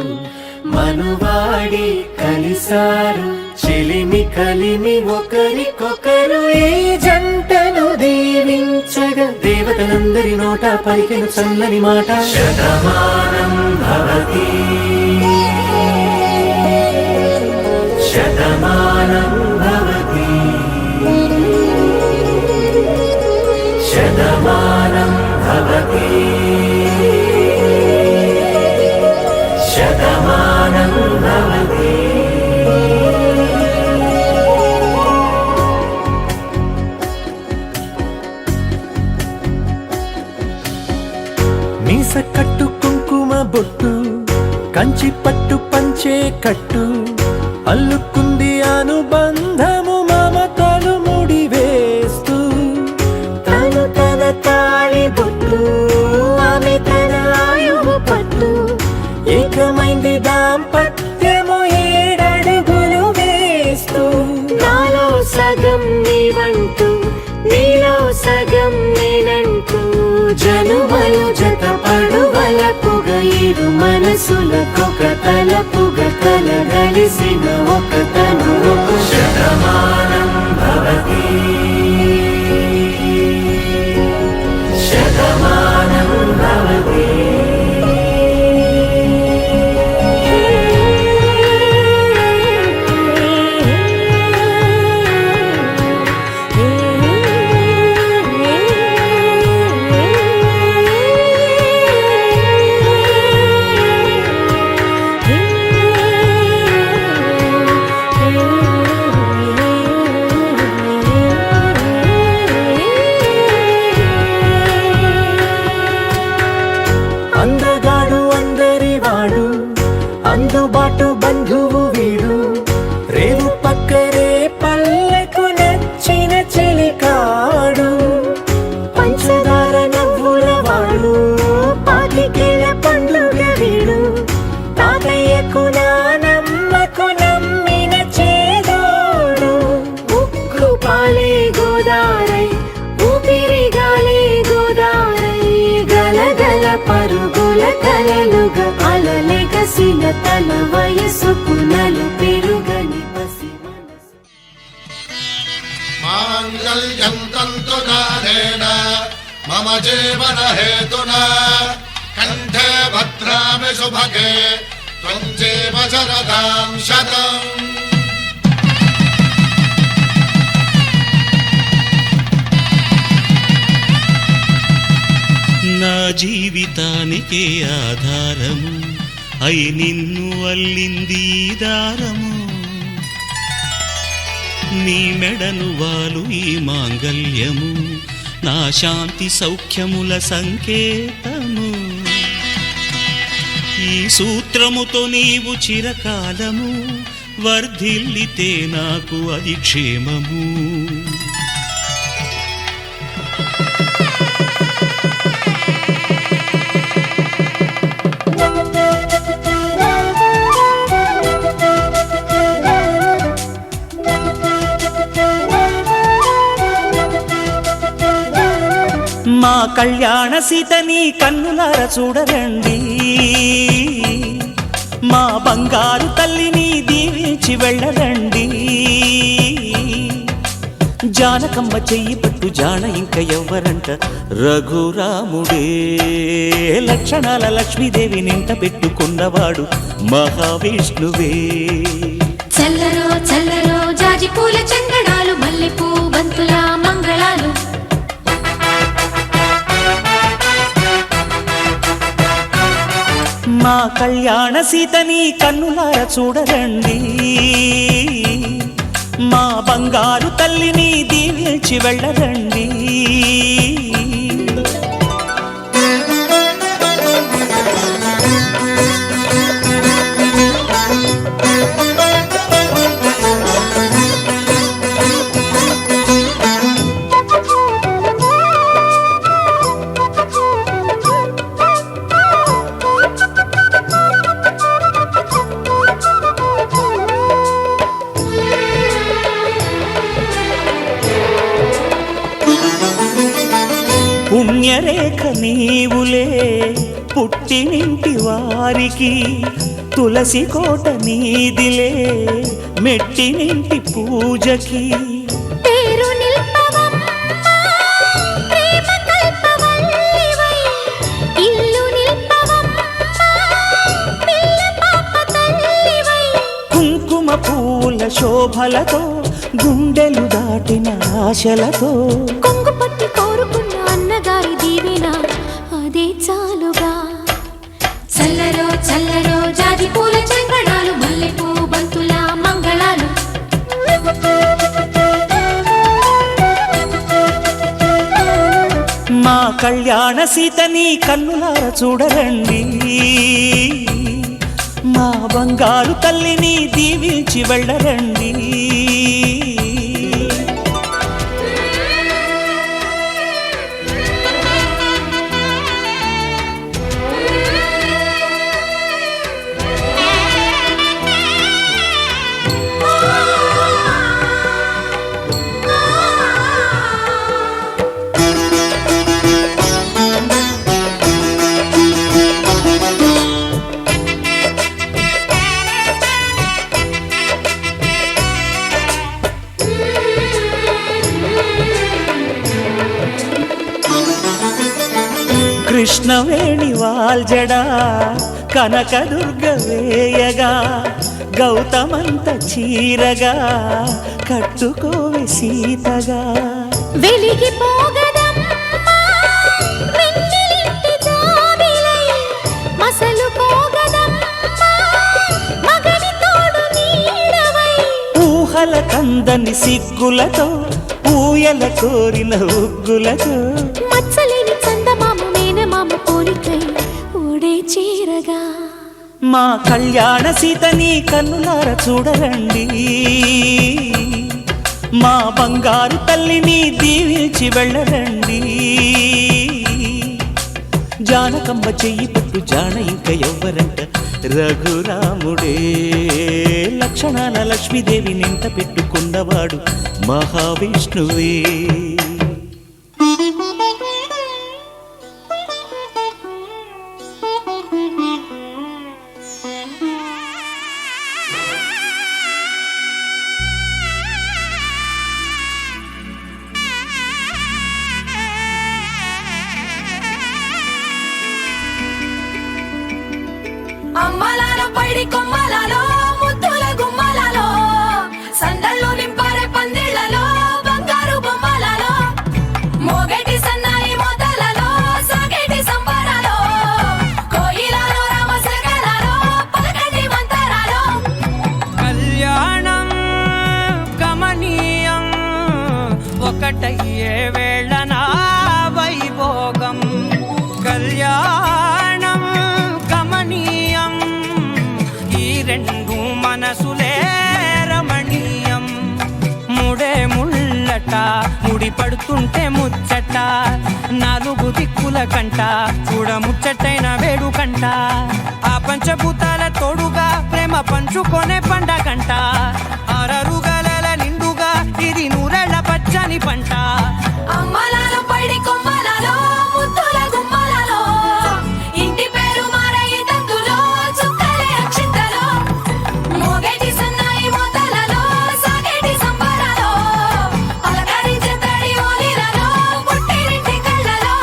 మనువాడి కలిసారు చెలిమి కలిమి ఒకరికొకరు ఈ జంటను దీవించగా దేవతలందరి నోట పలికిన చల్లని మాట శతమానం భవతి శతమానం భవతి శతమానం భవతి శతమానం భవతి. మీస కట్టు కుంకుమ బొట్టు కంచి పట్టు పంచే కట్టు అల్లుకుంది అనుబంధము మమతలు ముడివేస్తూ తను తన తాళి బొట్టు ఆమె తన ఆయువు పట్టు ఏకమైంది దాంపత్యము 7 అడుగులు వేస్తూ నాలో సగం నీవంటూ నీలో సగం నేనంటూ జనుమలు జత పడువలపుగ ఇరు మనసులకొక తలపుగ కలగలిసిన ఒక తను ఒక శతమానం భవతి శతమానం భవతి. అందగాడు అందరివాడు అందుబాటు బంధువు వీడు రేవు పక్కరే పల్లెకు నచ్చిన చెలికాడు పంచదార నవ్వుల వాడు పాతికేల పండుగ వీడు తాతయ్యకు నానమ్మకు నమ్మిన చేదోడు ఉక్కు పాలే గోదారై ఊపిరి గాలే గోదారై గలగల పరుగుల కలలుగా అలలెగసిన తన వయసుకు నలు పెరుగని పసి మనసు. మాంగళ్యం తంతునానేన మమ జీవన హేతునా కంఠే భద్రామి శుభగే త్వం జీవ శరదాం శతం. నా జీవితానికే ఆధారము అయి నిన్ను అల్లింది ఈ దారము నీ మెడను వాలు ఈ మాంగల్యము నా శాంతి సౌఖ్యముల సంకేతము ఈ సూత్రముతో నీవు చిరకాలము వర్ధిల్లితే నాకు అది క్షేమము. మా కళ్యాణ సీతని కన్నులార చూడరండి మా బంగారు తల్లిని దీవించి వెళ్ళరండి జానకమ్మ చెయ్యి పట్టు జాన ఇంక ఎవ్వరంట రఘురాముడే లక్షణాల లక్ష్మీదేవి నింట పెట్టుకున్నవాడు మహావిష్ణువే. చల్లరో చల్లరో జాజి పూల చందనాలు మల్లెపూ బంతుల మంగళాలు మా కళ్యాణ సీతని కన్నులార చూడరండి మా బంగారు తల్లిని దీవించి వెళ్ళరండి. పుణ్యరేఖ నీవులే పుట్టినింటి వారికి, తులసి కోట నీదిలే మెట్టినింటి పూజకి. పేరు నిల్పవమ్మా ప్రేమ కల్పవల్లివై, ఇల్లు నిల్పవమ్మా పిల్ల పాప తల్లివై. కుంకుమ పూల శోభలతో గుండెలు దాటిన ఆశలతో, కొంగు పట్టి కోరుకున్న అన్నగారి దీవెన అదే చాలుగా. చల్లరో చల్లరో జాజి పూల చంగడాలు, మల్లెపూ బంతుల మంగళాలు. మా కళ్యాణ సీతని కన్నులార చూడరండి, మా బంగారు తల్లిని దీవించి వెళ్ళరండి. కృష్ణవేణి వాల్జడా కనకదుర్గ వేయగా, గౌతమంత చీరగా కట్టుకోవే సీతగా. వెలిగిపోగదమ్మా వెన్నెలింటి జాబిలై, మసలుకోగదమ్మా మగని తోడు నీడవై. ఊహల కందని సిగ్గులతో ఊయల కోరిన ఉగ్గులతో, మచ్చలేని చందమామ మేనమామ కోరికై ఓడే చీరగా. మా కళ్యాణ సీతని కన్నులార చూడరండి, మా బంగారు తల్లిని దీవించి వెళ్ళరండి. జానకమ్మ చెయ్యి పట్టు జాన ఇంక ఎవ్వరంట, రఘురాముడే లక్షణాల లక్ష్మీదేవి నింట పెట్టుకున్నవాడు మహావిష్ణువే. అమ్మలాలో పైడి కొమ్మలలో ముద్దుల గుమ్మలలో, సందళ్ళు నింపారే పందిళ్లలో బంగారు బొమ్మలలో, మోగేటి సన్నాయి మోతలలో సాగేటి సంబరాలో, కోయిలలో రామశకలలో పలకటి మంతరాలో. కళ్యాణం గమనీయం ఒకటయ్యే వేళనా వైభోగం. కళ్యాణం గమనీయం ఈ రెండు మనసులే రమణీయం. ముడే ముళ్ళట ముడి పడుతుంటే ముచ్చట, నాలుగు దిక్కుల కంట చూడ ముచ్చటైన వేడుకంట. ఆ పంచభూతాల తోడుగా ప్రేమ పంచుకొనే పండగంట. అరరుగల నిండుగా ఇది నూరెళ్ళ పచ్చని పంట. అమ్మలాలో పైడి కొమ్మలలో ముద్దుల గుమ్మలలో, ఇంటి పేరు మారయి తందులో చుక్కలే అక్షింతలో, మోగేటి సన్నాయి మోతలలో సాగేటి సంబరాలో, అలకరించే తడి ఓలిలలో పుట్టినింటి కళ్ళలో.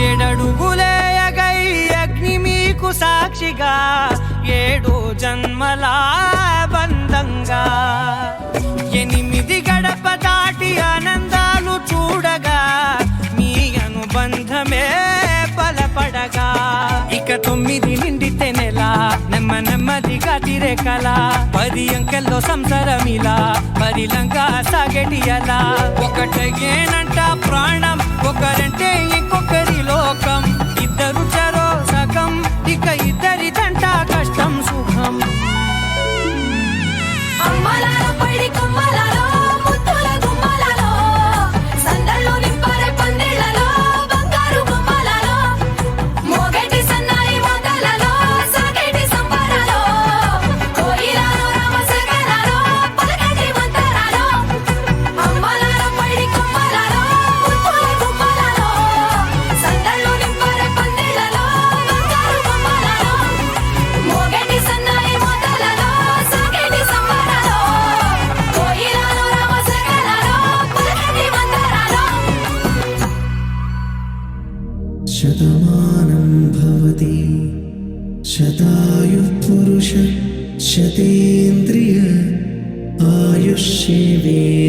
ఏడడుగులేయగై అగ్ని మీకు సాక్షిగా, ఏడు జన్మల బంధంగా. 8 గడప దాటి ఆనందాలు చూడగా, మీ అనుబంధమే బలపడగా. ఇక 9 నిండితే నెల నెమ్మ నెమ్మదిగా తిరే కల, 10 అంకెల్లో సంసారమిలా పరిలంగా సాగేటి అలా. ఒకటేనంట ప్రాణం ఒకరంటే ఇంకొకరి లోకం, ఇద్దరు చరో సగం ఇక ఇద్దరిదంట కష్టం సుఖం. అమ్మలాలో పైడి కొమ్మలలో ముద్దుల గుమ్మలలో,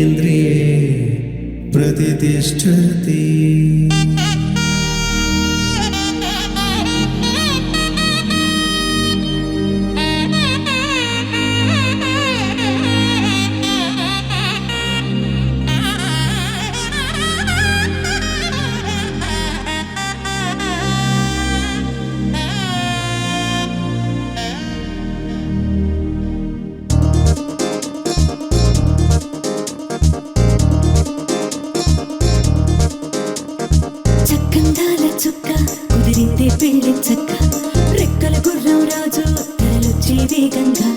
केन्द्रिये प्रतितिष्ठति చక్కందాల చుక్క కుదిరిందే పెళ్లి చక్క రెక్కల గుర్రం రాజు తరలొచ్చే వేగంగా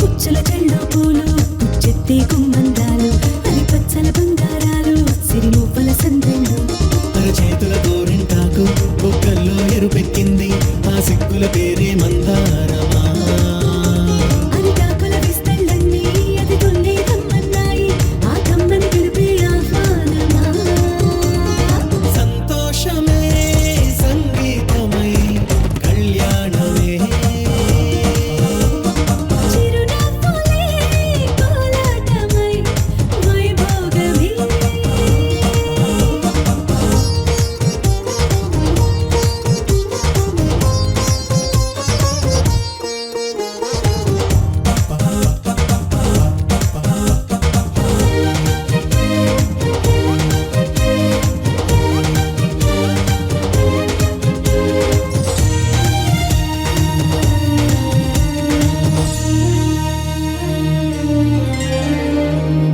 పుచ్చల చెళ్ళు పూలు పుచ్చెత్తే గుమ్మందాలు అని పచ్చల బంగారాలు సిరిమూపల సందెళ్ళు చేతుల గోరింటాకు బొక్కల్లో ఎరుపెక్కింది ఆ సిగ్గుల పేరే మందారమా అరిటాకుల విస్తళ్ళన్నీ అది కొన్నే కమ్మన్నాయి ఆ కమ్మని పిలిపే ఆహ్వానమా సంతోషమే సంగీతమై కళ్యాణమే చిరునవ్వులే కోలాటమై వైభోగమే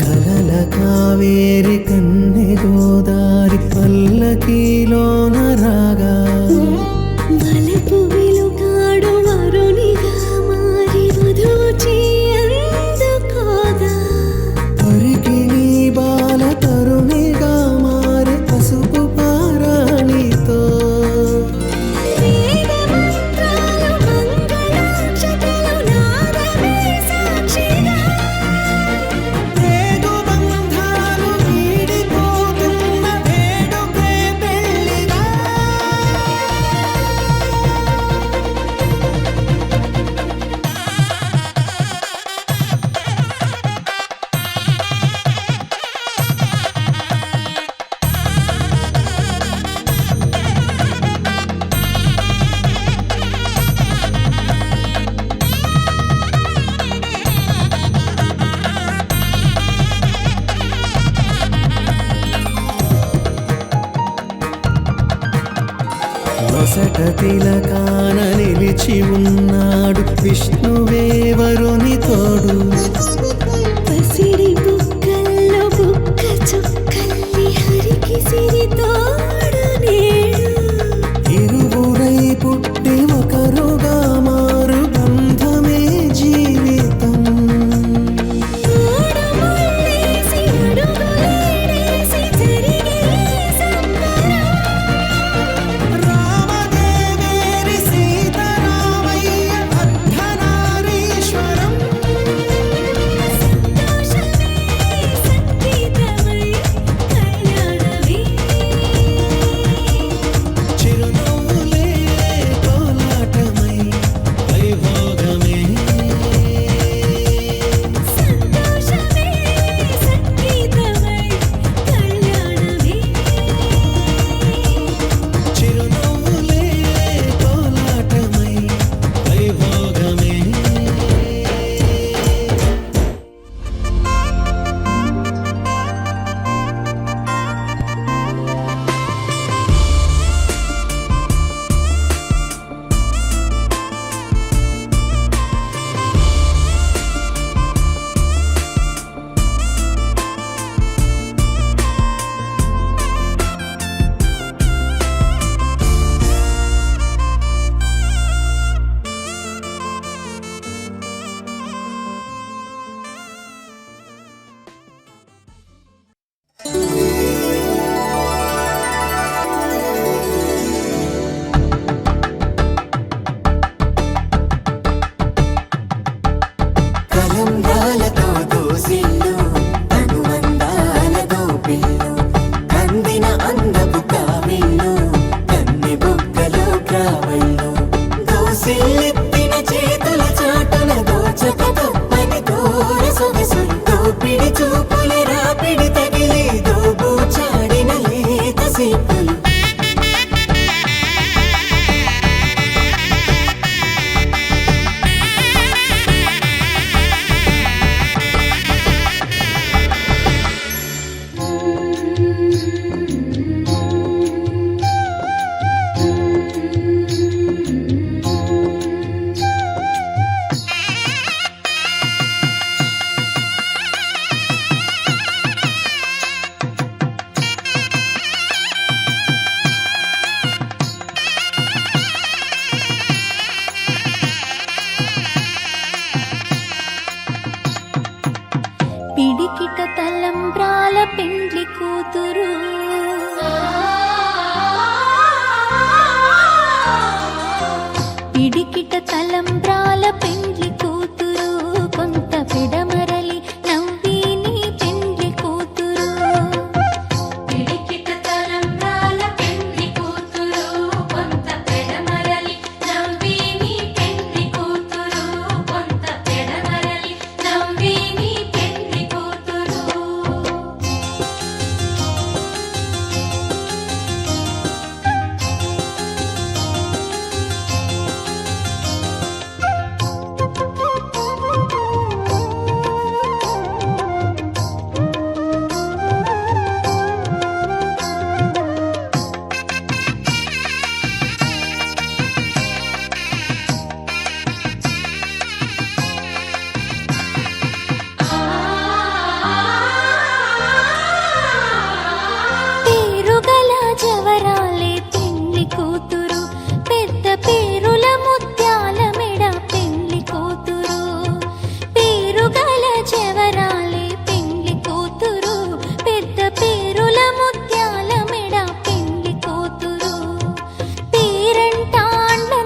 కలల కావేరి కన్నె గోదారి పల్లకీలోన రాగా వలపు వెలుగాడు వరునిగా మారి వధూచి అందుకోదా పరికి నీ బాల తరుణిగా మారి పసుపు పారాణితో వేద మంత్రాలు మంగళాక్షతలు నాదమే సాక్షిగా రేగు బంధాలు వీడిపోతున్న వేడుకే పెళ్లిగా వసట తిలకాన నిలిచి ఉన్నాడు విష్ణువే వరుని తోడు పసిడి బుక్కల్లో బుక్క చుక్కల్లి హరికి సిరి తోడు నేడు ఇరువురై పుట్టి ఒకరుగా మారు బంధమే జీవితం తోడు ముళ్ళేసి అడుగులేసి జరిగే సంబరం రామదేవేరి సీతారామయ్య అర్ధనారీశ్వరం తలంబ్రాల పెండ్లి కూతురు పిడికిట తలంబ్రాల పెండ్లి కూతురు కొంత పెడమరలి నవ్విని పెండ్లి కూతురు పిడికిట తలంబ్రాల పెండ్లి కూతురు కొంత పెడమరలి నవ్విని పెండ్లి కూతురు కొంత పెడమరలి నవ్విని పెండ్లి కూతురు పేరుగల జవరాలే పెండ్లి కూతురు పెద్ద పేరుల ముత్యాల మెడ పెండ్లి కూతురు పేరుగల జవరాలే పెండ్లి కూతురు పెద్ద పేరుల ముత్యాల మెడ పెండ్లి కూతురు పేరంటాండ్ల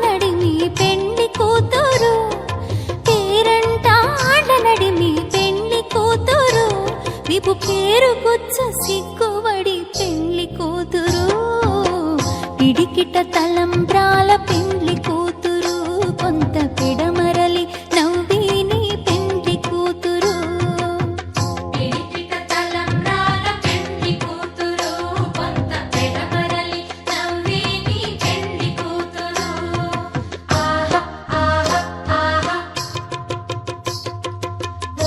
నడిమి పెండ్లి కూతురు పేరంటాండ్ల నడిమి పెండ్లి కూతురు విపు పేరు గుచ్చ సిగ్గువడి పెండ్లి కూతురు పిడికిట తలంబ్రాల పెండ్లి కూతురు కొంత పెడమరలి నవ్విని పెండ్లి కూతురు పిడికిట తలంబ్రాల పెండ్లి కూతురు కొంత పెడమరలి నవ్విని పెండ్లి కూతురు ఆహా ఆహా ఆహా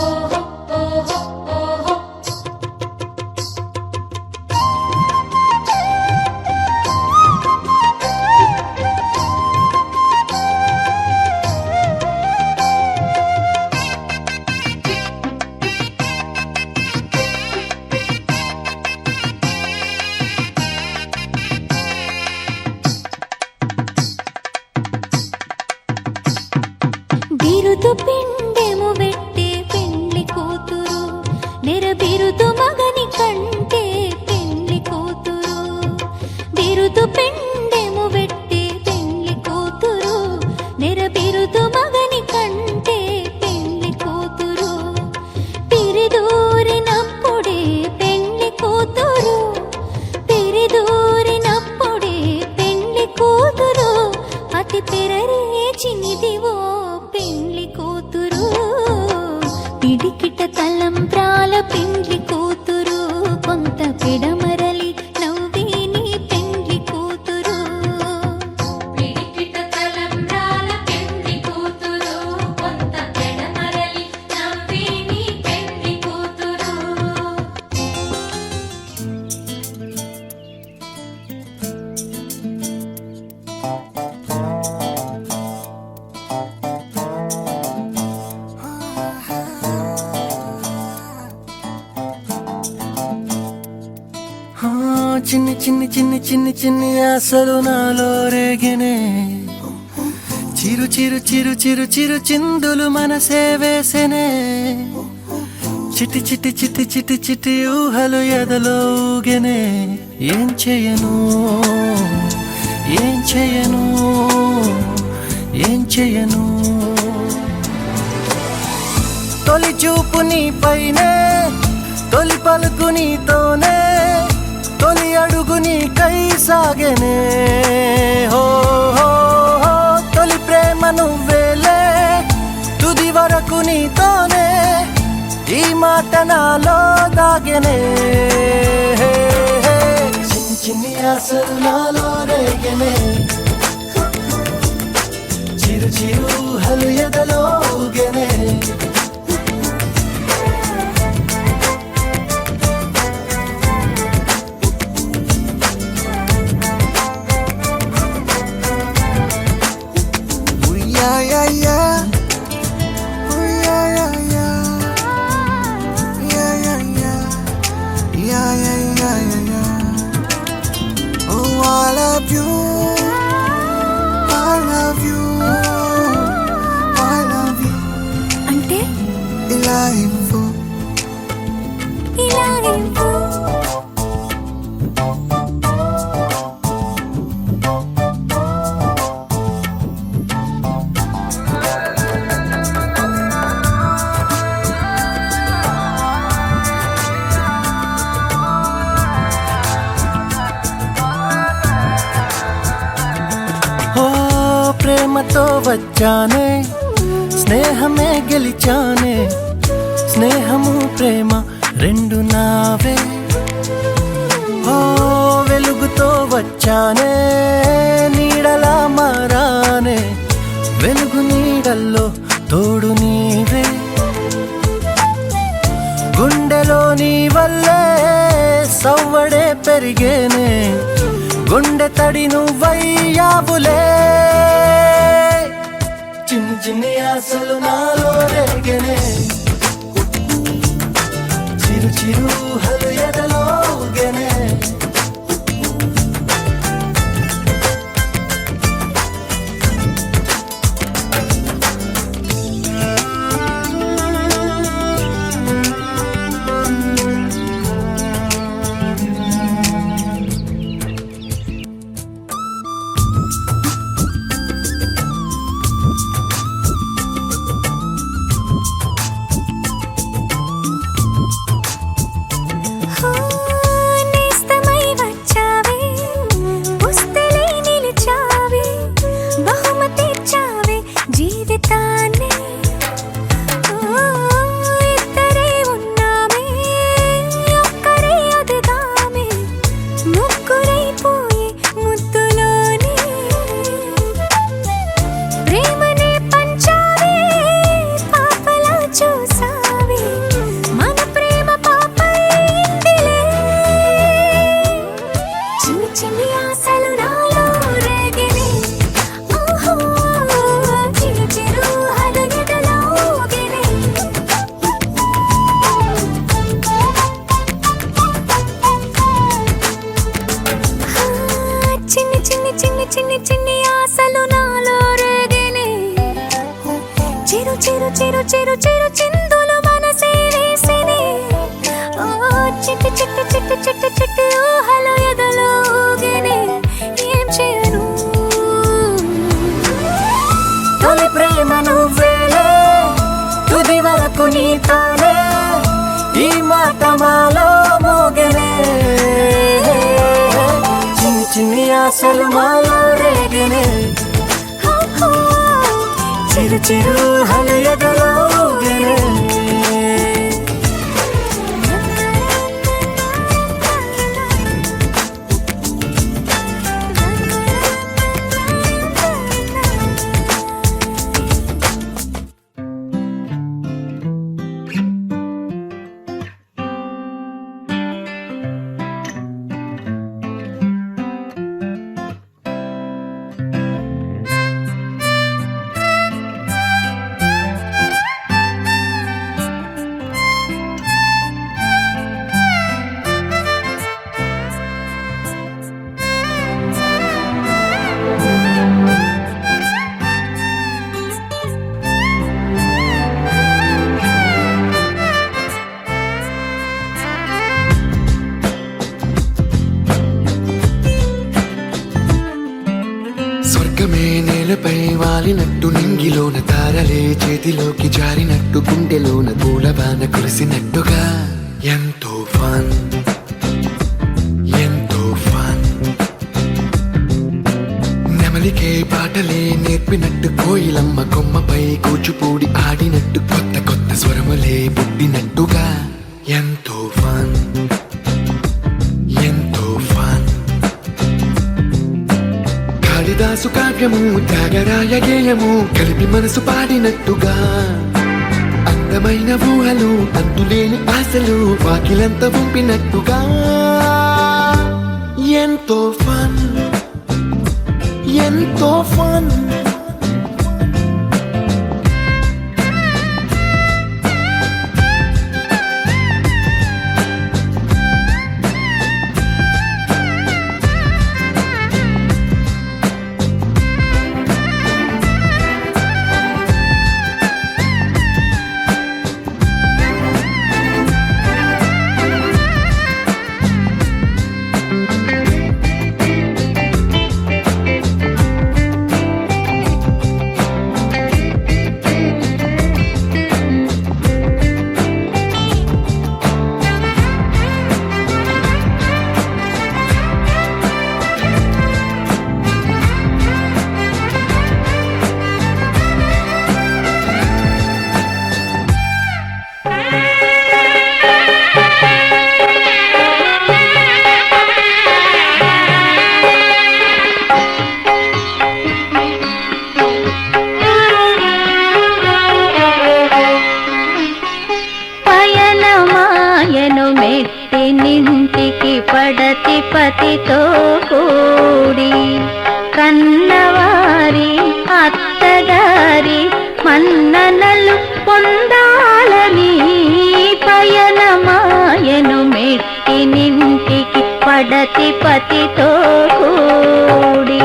ఓహో ఓహో ఓహో బిరుదు పిండెము వెట్టే పెండ్లి కూతురు నెరబిరుదు మగని కంటే పెండ్లి కూతురు బిరుదు పిండెము వెట్టే పెండ్లి కూతురు నెరబిరుదు మగని కంటే పెండ్లి కూతురు పిరిదూరినప్పుడే పెండ్లి కూతురు పిరిదూరినప్పుడే పెండ్లి కూతురు అతి పెరరేచినిదివో పెండ్లి కూతురు పిడికిట తలంబ్రాల పెండ్లి కూతురు కొంత పెడమరలి నవ్విని పెండ్లి కూతురు పిడికిట తలంబ్రాల పెండ్లి కూతురు కొంత పెడమరలి నవ్విని పెండ్లి కూతురు ఆ, చిన్ని చిన్ని చిన్ని చిన్ని చిన్ని ఆశలు నాలో రేగినే చిరు చిరు చిరు చిరు చిరు చిందులు మనసే వేసెనే చిటి చిటి చిటి చిటి చిటి ఊహలు ఎదలో ఊగెనే ఏం చేయను ఏం చేయను ఏం చేయను తొలి చూపు నీ పైనే తొలి పలుకు నీతోనే తొలి అడుగు నీకై సాగెనే హో హో హో తొలి ప్రేమ నువ్వేలే తుది వరకు నీతోనే ఈ మాట నాలో దాగెనే హే, హే. చిన్ని చిన్ని ఆశలు నాలో రేగెనే చిరు చిరు హలు ఎదలో ఊగెనే Yeah, yeah, yeah. Oh, yeah, yeah, yeah. Yeah, yeah, yeah. Yeah, yeah, yeah, yeah, yeah. Oh, I love you. I love you. I love you. అంటే ఇవ్వు. ఓ ప్రేమతో వచ్చానే స్నేహమే గెలిచానే స్నేహము ప్రేమ రెండు నావే ఓ వెలుగుతో వచ్చానే నీడలా మారానే వెలుగు నీడల్లో తోడు నీవే గుండెలో నీ వల్లే సవ్వడే పెరిగేనే గుండె తడి నువ్వయ్యావులే చిన్ని చిన్ని ఆశలు నాలో రేగనే చిరు చిరు హలు ఎదలో ఊగెనే నేస్తమై వచ్చావే పుస్తలే నిలిచావే బహుమతి ఇచ్చావే జీవితాన్ని ఇద్దరే ఉన్నామే ఒక్కరే అదుగామే ముగ్గురైపోయి ముద్దులోనే ప్రేమనే పంచావే పాపలా చూసావే మన ప్రేమ పాపైందిలే చిన్ని చిన్ని ఆశలు నాలో రేగినే ఓహో చిరు చిరు హలు ఎదలో ఊగినే చిన్ని చిన్ని చిన్ని చిన్ని చిన్ని ఆశలు నాలో రేగినే చిరు చిరు చిరు చిరు చిరు చిందులు మనసే వేసినే ఓ చిట్టి చిట్టి చిట్టి చిట్టి చిట్టి ఊహలు ఎదలో ఊగినే ఏం చేయను తొలి ప్రేమ నువ్వేలే తుది వరకు నీతోనే ఈ మాట మాలో మోగనే చిన్ని చిన్ని ఆశలు మాలో రేగనే చిరు చిరు హలు ఎదలో ఊగనే స్వర్గమే నేలపై వాలినట్టు నింగిలోన తారలే చేతిలోకి జారినట్టు గుండెలోన పూలవాన కురిసినట్టుగా ఎంతో ఫన్ ఎంతో ఫన్ నెమలికే పాటలే నేర్పినట్టు కోయిలమ్మ కొమ్మపై కూచిపూడి ఆడినట్టు కొత్త కొత్త స్వరములే పుట్టినట్టుగా ఎంతో ఫన్ ఎంతో ఫన్ కాళిదాసు కావ్యము త్యాగరాయ గేయము కలిపి మనసు పాడినట్టుగా అందమైన ఊహలు అంతులేని ఆశలు వాకిలంత పంపినట్టుగా ఎంతో ఫన్ ఎంతో ఫన్ మెట్టినింటికి పడతి పతితో కూడి కన్నవారి అత్తగారి మన్ననలు పొందాలని పయనమాయను మెట్టినింటికి పడతి పతితో కూడి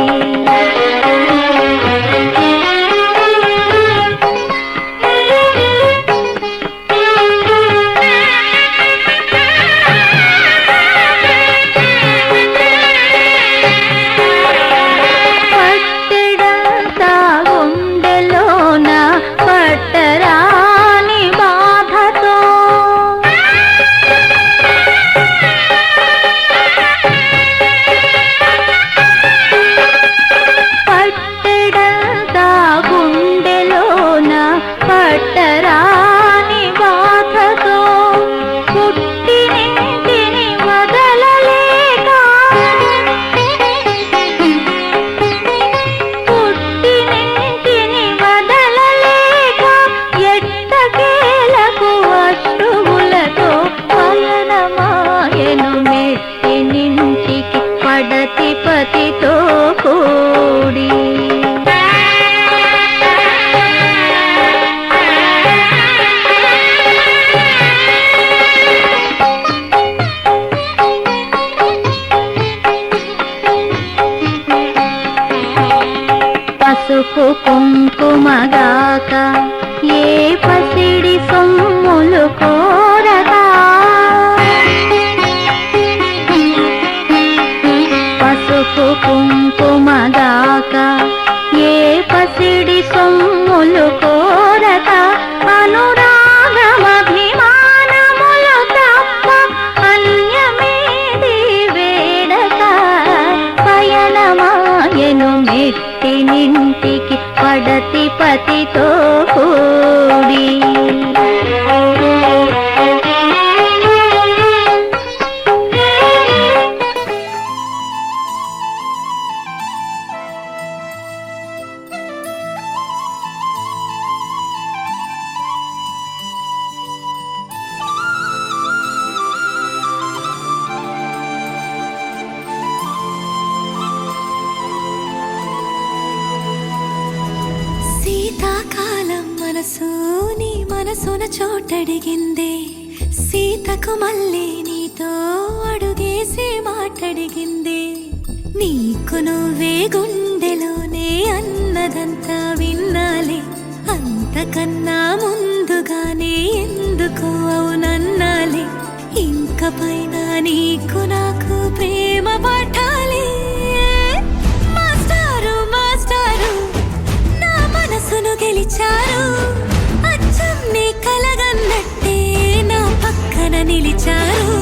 పతితో కూడి పసుపు కుంకుమగాక ఏ పసిడి సొమ్ములు కోరగా పసుపు కుంకుమగాక ఏ పసిడి సొమ్ములు కోరక అనురాగమభిమానములు తప్ప అన్యమేది వేడక పయనమాయను మెట్టినింటికి పడతి పతితో కూడి శీతాకాలం మనసు నీ మనసున చోటడిగిందే సీతకు మళ్ళీ నీతో అడుగేసి మాటడిగిందే నీకు నువ్వే గుండెలోనే అన్నదంతా విన్నాలే అంతకన్నా ముందుగానే ఎందుకు అవునన్నాలే ఇంక పైన నీకు నాకు ప్రేమ పాఠాలే మాస్టారు మాస్టారు నా మనసును గెలిచారు అచ్చం నీ కలగన్నట్టే నా పక్కన నిలిచారు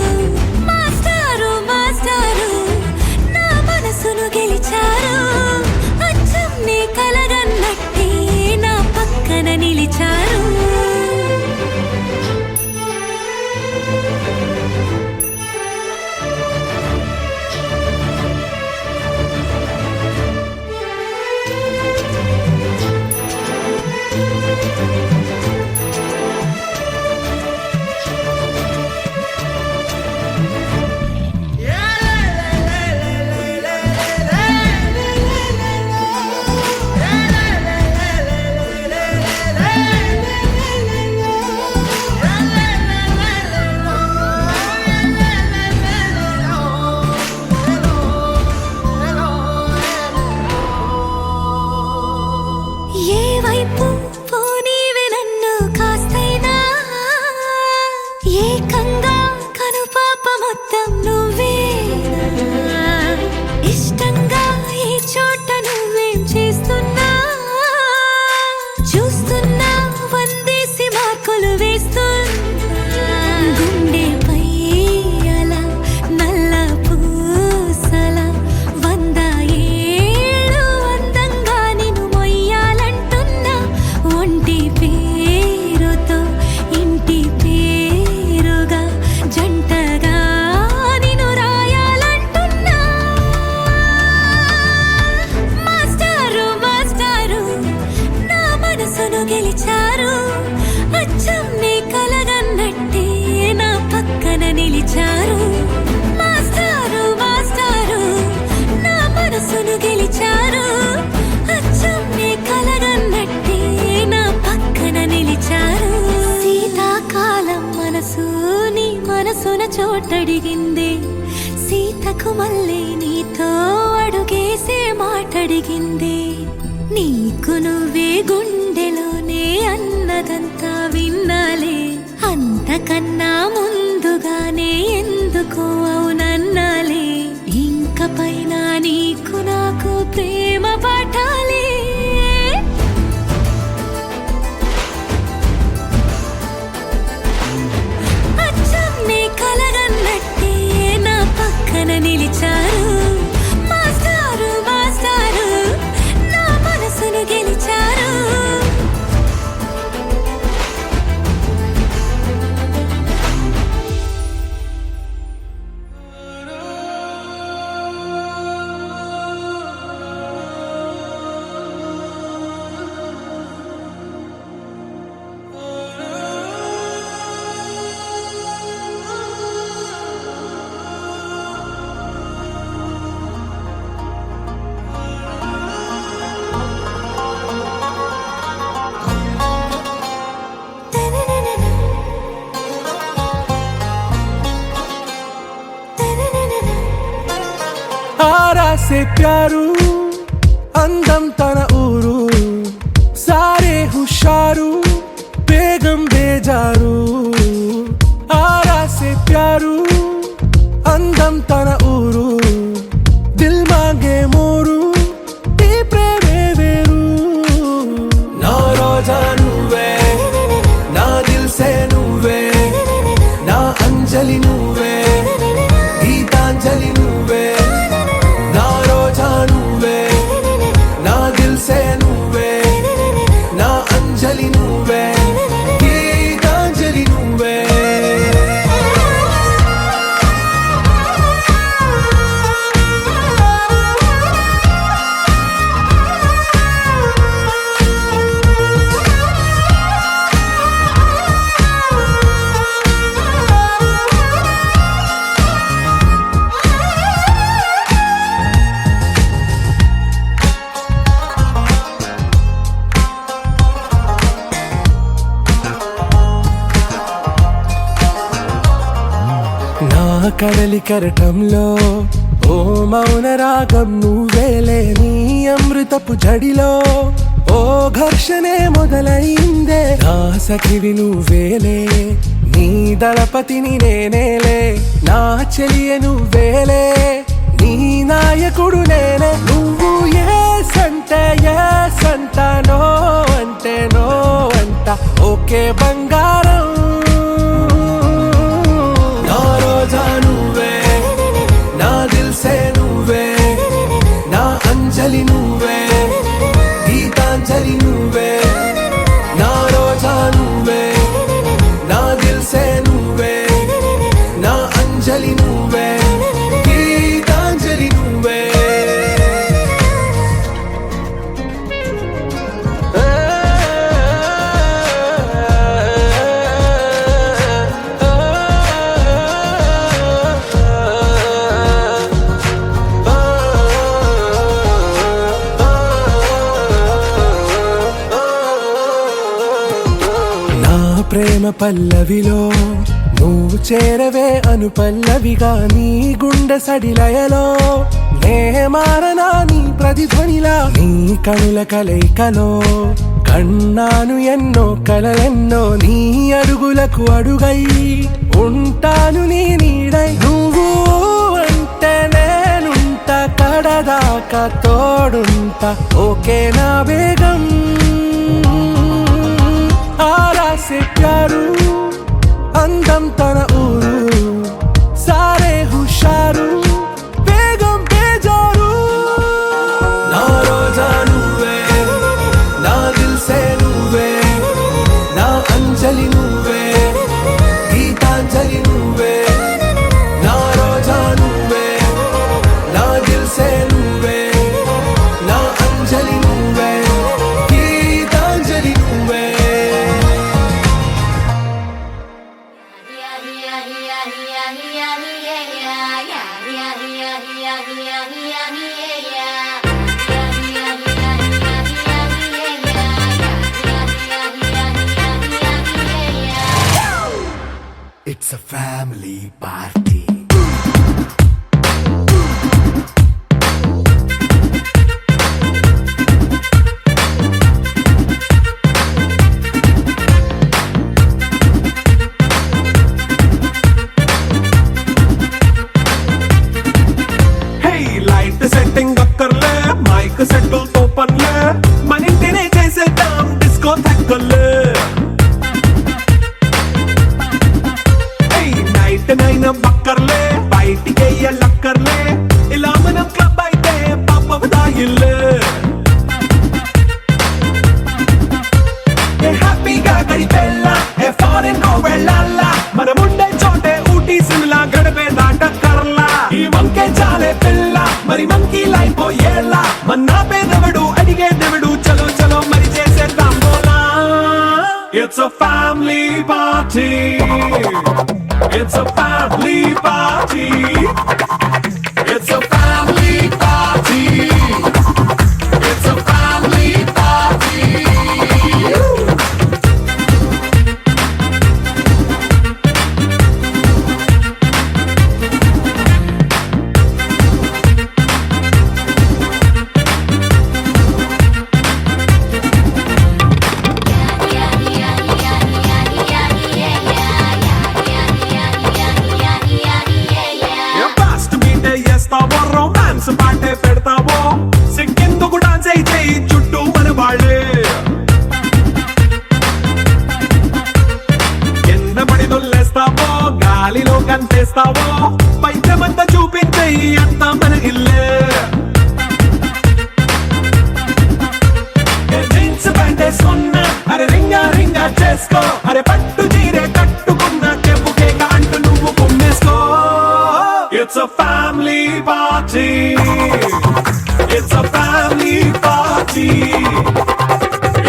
మాస్టారు మాస్టారు నా మనసును గెలిచారు అచ్చం నీ కలగన్నట్టే నా పక్కన నిలిచారు అడిగిందే సీతకు మళ్ళీ నీతో అడుగేసే మాటడిగిందే నీకు నువ్వే గుండెలోనే అన్నదంతా విన్నాలే అంతకన్నా ముందుగానే ఎందుకో అవునన్నాలే ఇంక పైన నీకు నాకు ప్రేమ పాఠాలే అచ్చం నీ కలగన్నట్టే నా పక్కన నిలిచారు మాస్టారు మాస్టారు నా మనసును గెలిచారు आरा से प्यारू అందం తన ఊరు సారే హుషారు బేగం బేజారు ఆరా సే ప్యారు అందం తన ఊరు దిల్ మాంగే మోరు ఈ ప్రేమే వేరు నా రోజా నువ్వే నా దిల్ సే నువ్వే నా అంజలి నువ్వే గీతాంజలి నువ్వే నా రోజా నువ్వే నా దిల్ సే నువ్వే నా అంజలి నువ్వే గీతాంజలి నువ్వే నా కడలి కరటంలో ఓ మౌన రాగం నువ్వేలే నీ అమృతపు జడిలో ఓ ఘర్షణే మొదలైందే నా సఖివి నువ్వేలే నీ దళపతిని నేనేలే నా చెలియ నువ్వేలే నీ నాయకుడు నేనే నువ్వు ఏ సంట నో అంటే నో అంట ఓకే బంగారం నా రోజా నువ్వే నా దిల్ సే నువ్వే నా అంజలి నువ్వే గీతాంజలి నువ్వే నా రోజా నువ్వే నా దిల్ సే నువ్వే నా అంజలి నువ్వే గీతాంజలి నువ్వే నా ప్రేమ పల్లవిలో నువ్వు చేరవే అను పల్లవిగా నీ గుండె సడిలయలో నే మారనా నీ ప్రతిధ్వనిలా నీ కనుల కలయికలో కన్నాను ఎన్నో కలలెన్నో నీ అడుగులకు అడుగై ఉంటాను నీ నీడై నువ్వు అంటే నేనుంట కడదాకా తోడుంటా ఓకే నా బేగం ఆరా సే ప్యారు అందం తన ఊరు సారే హుషారు బేగం బేజారు నా రోజా నువ్వే నా దిల్ సే నువ్వే నా అంజలి నువ్వే గీతాంజలి నువ్వే నా రోజా నువ్వే నా దిల్ సే నువ్వే నా అంజలి నువ్వే గీతాంజలి నువ్వే It's a family party. మన్నా పేదవడు అడిగేదెవడు చలో చలో మరి చేసేద్దాం బోలా. It's a family party. It's a family party. It's a family party. It's a family party. Fast బీటే చేస్తావో రొమాన్స్ పాటే పెడతావో సిగ్గెందుకు డాన్స్ అయితే చుట్టూ మన వాళ్ళే కింద పడి దొల్లేస్తావో గాలిలో కంటేస్తావో పైచమంతా చూపించే అంతా మన ఇల్లే జీన్స్ ప్యాంట్ వేసుకున్నా అరే రింగా రింగా చేసుకో అరే పట్టు చీరే కట్టుకున్న చెప్పు కేక అంటూ నువ్వు కుమ్మేసుకో. It's a family party. It's a family party.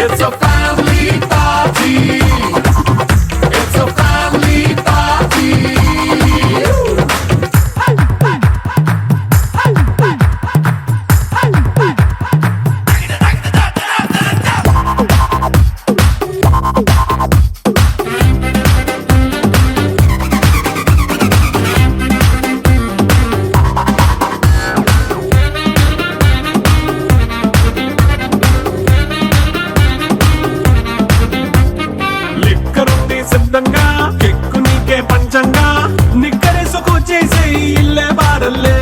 It's a family party. It's a family party. లిక్కరుంది సిద్ధంగా కెక్కు నీకే పంచంగా నిక్కరేసుకు చేసే ఇల్లే బారల్లే.